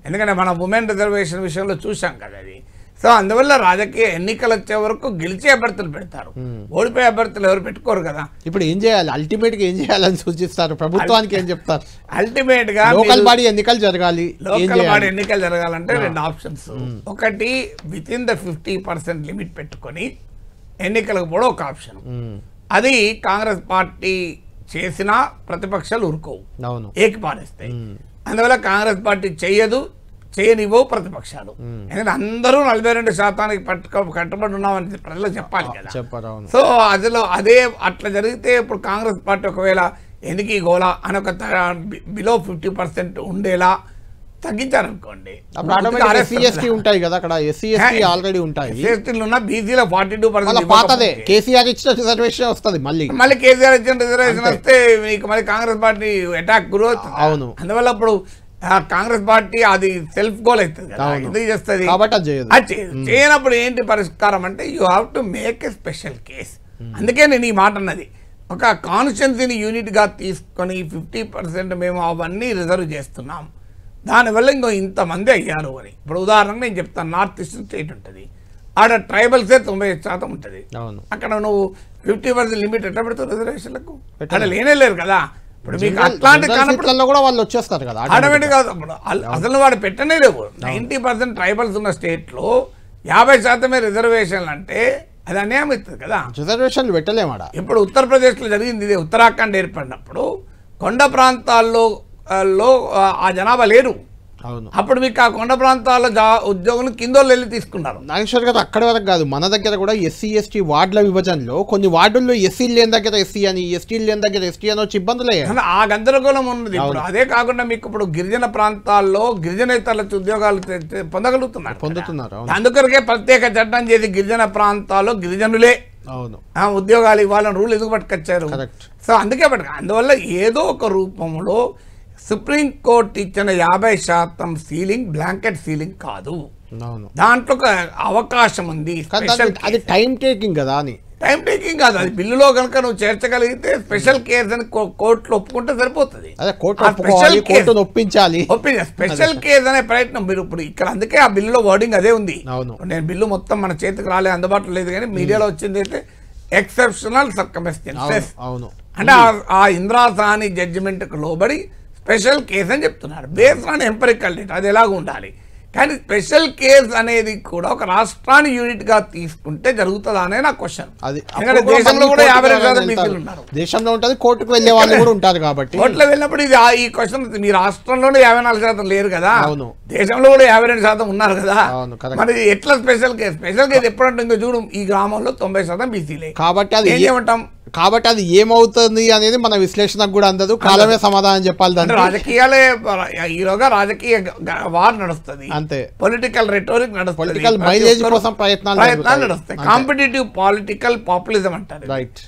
ఎందుకంటే మనం ఉమెన్ రిజర్వేషన్ విషయంలో చూసాం కదా అది. సో అందువల్ల రాజకీయ ఎన్నికలు వచ్చే వరకు గెలిచే అభ్యర్థులు పెడతారు, ఓడిపోయే అభ్యర్థులు ఎవరు పెట్టుకోరు కదా.
ఇప్పుడు ఏం చేయాలి, అల్టిమేట్ గా ఏం చేయాలని సూచిస్తారు, ప్రభుత్వానికి ఏం చెప్తారు?
అల్టిమేట్ గా
లోకల్ బాడీ ఎన్నికలు జరగాలి.
లోకల్ బాడీ ఎన్నికలు జరగాలంటే రెండు ఆప్షన్స్. ఒకటి విత్ ఇన్ ద 50% లిమిట్ పెట్టుకొని ఎన్నికలకు కూడా ఒక ఆప్షన్. అది కాంగ్రెస్ పార్టీ చేసినా ప్రతిపక్షాలు ఊరుకోవు, ఏకిపారేస్తాయి. అందువల్ల కాంగ్రెస్ పార్టీ చేయనివ్వవు ప్రతిపక్షాలు. ఎందుకంటే అందరూ 42% కట్టుబడి ఉన్నామని ప్రజలకు చెప్పాలి కదా. సో అదే అట్లా జరిగితే ఇప్పుడు కాంగ్రెస్ పార్టీ ఒకవేళ ఎందుకు ఈ గోళ అని ఒక బిలో 50% ఉండేలా తగ్గించారనుకోండి,
ఉంటాయి కదా అక్కడ ఎస్సీ ఎస్టీ ఆల్రెడీ ఉంటాయి.
బీసీలో 42%
పాతదే కేసీఆర్ ఇచ్చిన రిజర్వేషన్ వస్తుంది.
మళ్ళీ కేసీఆర్ ఇచ్చిన రిజర్వేషన్ వస్తే మీకు మళ్ళీ కాంగ్రెస్ పార్టీ అటాక్ గురవుతుంది.
అవును.
అందువల్ల ఇప్పుడు కాంగ్రెస్ పార్టీ అది సెల్ఫ్ గోల్ అవుతుంది కదా, ఎందుకు చేస్తుంది? చేయనప్పుడు ఏంటి పరిష్కారం అంటే you have to make a special case. అందుకే నేను ఈ మాట అన్నది, ఒక కాన్స్టిట్యున్సీని యూనిట్గా తీసుకొని 50% మేము అవన్నీ రిజర్వ్ చేస్తున్నాం, దానివల్ల ఇంకో ఇంతమంది అయ్యారు అని. ఇప్పుడు ఉదాహరణకు నేను చెప్తాను, నార్త్ ఈస్టర్న్ స్టేట్ ఉంటుంది, ఆడ ట్రైబల్సే 95% ఉంటుంది. అక్కడ నువ్వు 50% లిమిట్ ఎట్లా పెడతావు రిజర్వేషన్లకు? అక్కడ లేరు కదా. ఇప్పుడు మీకు అట్లాంటి
కూడా వాళ్ళు వచ్చేస్తారు కదా
ఆటోమేటిక్ గా. అసలు వాడు పెట్టనే లేవు. 90% ట్రైబల్స్ ఉన్న స్టేట్ లో 50% రిజర్వేషన్లు అంటే అది అన్యాయం అవుతుంది కదా.
రిజర్వేషన్లు పెట్టలేమాడ.
ఇప్పుడు ఉత్తరప్రదేశ్ లో జరిగింది ఇదే. ఉత్తరాఖండ్ ఏర్పడినప్పుడు కొండ ప్రాంతాల్లో ఆ జనాభా లేరు. అప్పుడు మీకు ఆ కొండ ప్రాంతాల్లో ఉద్యోగులు కిందోళ్ళు వెళ్ళి తీసుకున్నారు.
నాగేశ్వర్ గారు అక్కడ వరకు కాదు, మన దగ్గర కూడా ఎస్సీ ఎస్టీ వార్డుల విభజనలో కొన్ని వార్డుల్లో ఎస్సీలు లేని దగ్గర ఎస్సీ అని, ఎస్టీలు లేని దగ్గర ఎస్టీ అని వచ్చి ఇబ్బందులు అయ్యాయి.
ఆ గందరగోళం ఉన్నది. ఇప్పుడు అదే కాకుండా మీకు ఇప్పుడు గిరిజన ప్రాంతాల్లో గిరిజనేతల ఉద్యోగాలు పొందుతున్నారు. అందుకొరకే ప్రత్యేక చట్టం చేసి గిరిజన ప్రాంతాల్లో గిరిజనులే ఉద్యోగాలు ఇవ్వాలని రూల్ ఎందుకు పట్టుకొచ్చారు? సో అందుకే అందువల్ల ఏదో ఒక రూపంలో సుప్రీంకోర్టు ఇచ్చిన 50% సీలింగ్ బ్లాంకెట్ సీలింగ్ కాదు, దాంట్లో ఒక అవకాశం ఉంది.
అది టైం టేకింగ్ కదా అని.
టైం టేకింగ్ కాదు, అది బిల్లులో కనుక నువ్వు చేర్చగలిగితే స్పెషల్ కేసు అని కోర్టులో ఒప్పుకుంటే సరిపోతుంది. స్పెషల్ కేసు అనే ప్రయత్నం మీరు ఇప్పుడు ఇక్కడ, అందుకే ఆ బిల్లులో వర్డింగ్ అదే ఉంది. నేను బిల్లు మొత్తం మన చేతికి రాలే, అందుబాటులో లేదు, కానీ మీడియాలో వచ్చింది అయితే ఎక్సెప్షనల్ సర్కమ్స్టాన్సెస్ అంటే ఆ ఇందిరాసాని జడ్జిమెంట్ కు లోబడి స్పెషల్ కేసు అని చెప్తున్నారు. బేస్డ్ ఆన్ ఎంపరికల్ డేటా అది ఎలాగ ఉండాలి. కానీ స్పెషల్ కేస్ అనేది కూడా ఒక రాష్ట్రాన్ని యూనిట్ గా తీసుకుంటే జరుగుతుందా అనే నా క్వశ్చన్.
అది
ఎందుకంటే దేశంలో కూడా 50% బీసీలు ఉన్నారు.
దేశంలో ఉంటుంది, కోర్టుకు వెళ్ళే వాళ్ళు కూడా ఉంటారు కాబట్టి
కోర్టులో వెళ్ళినప్పుడు ఇది ఈ క్వశ్చన్ మీ రాష్ట్రంలోనే 54% లేరు కదా,
అవును.
దేశంలో కూడా 52% ఉన్నారు కదా,
అవును, correct.
మరి ఎట్లా స్పెషల్ కేసు ఎప్పుడంటే ఇంకా చూడు ఈ గ్రామంలో 90% బీసీలే
కాబట్టి అది
ఏం చేయమంటాం.
కాబట్టి అది ఏమవుతుంది అనేది మన విశ్లేషణకు కూడా అందదు, కాలమే సమాధానం చెప్పాలి దానికి.
రాజకీయాలే ఈలోగా రాజకీయ వార్ నడుస్తుంది,
అంతే.
పొలిటికల్ రెటోరిక్ నడుస్తుంది,
పొలిటికల్ మైలేజ్ కోసం ప్రయత్నాలు
నడుస్తాయి, కాంపిటేటివ్ పొలిటికల్ పాపులిజం అంటారు,
రైట్.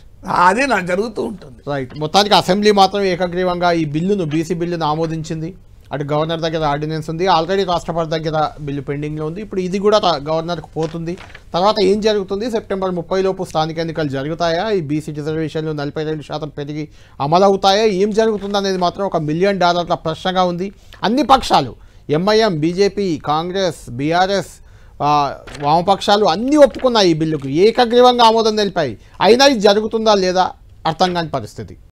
అది నాకు జరుగుతూ ఉంటుంది.
రైట్. మొత్తానికి అసెంబ్లీ మాత్రం ఏకగ్రీవంగా ఈ బిల్లును బీసీ బిల్లును ఆమోదించింది. అటు గవర్నర్ దగ్గర ఆర్డినెన్స్ ఉంది, ఆల్రెడీ రాష్ట్రపతి దగ్గర బిల్లు పెండింగ్లో ఉంది. ఇప్పుడు ఇది కూడా గవర్నర్కి పోతుంది. తర్వాత ఏం జరుగుతుంది, సెప్టెంబర్ 30 లోపు స్థానిక ఎన్నికలు జరుగుతాయా, ఈ బీసీ రిజర్వేషన్లు 42% పెరిగి అమలవుతాయా, ఏం జరుగుతుంది అనేది మాత్రం $1 మిలియన్ ప్రశ్నగా ఉంది. అన్ని పక్షాలు ఎంఐఎం, బీజేపీ, కాంగ్రెస్, బీఆర్ఎస్, వామపక్షాలు అన్నీ ఒప్పుకున్నాయి ఈ బిల్లుకు, ఏకగ్రీవంగా ఆమోదం తెలిపాయి. అయినా ఇది జరుగుతుందా లేదా అర్థం కాని పరిస్థితి.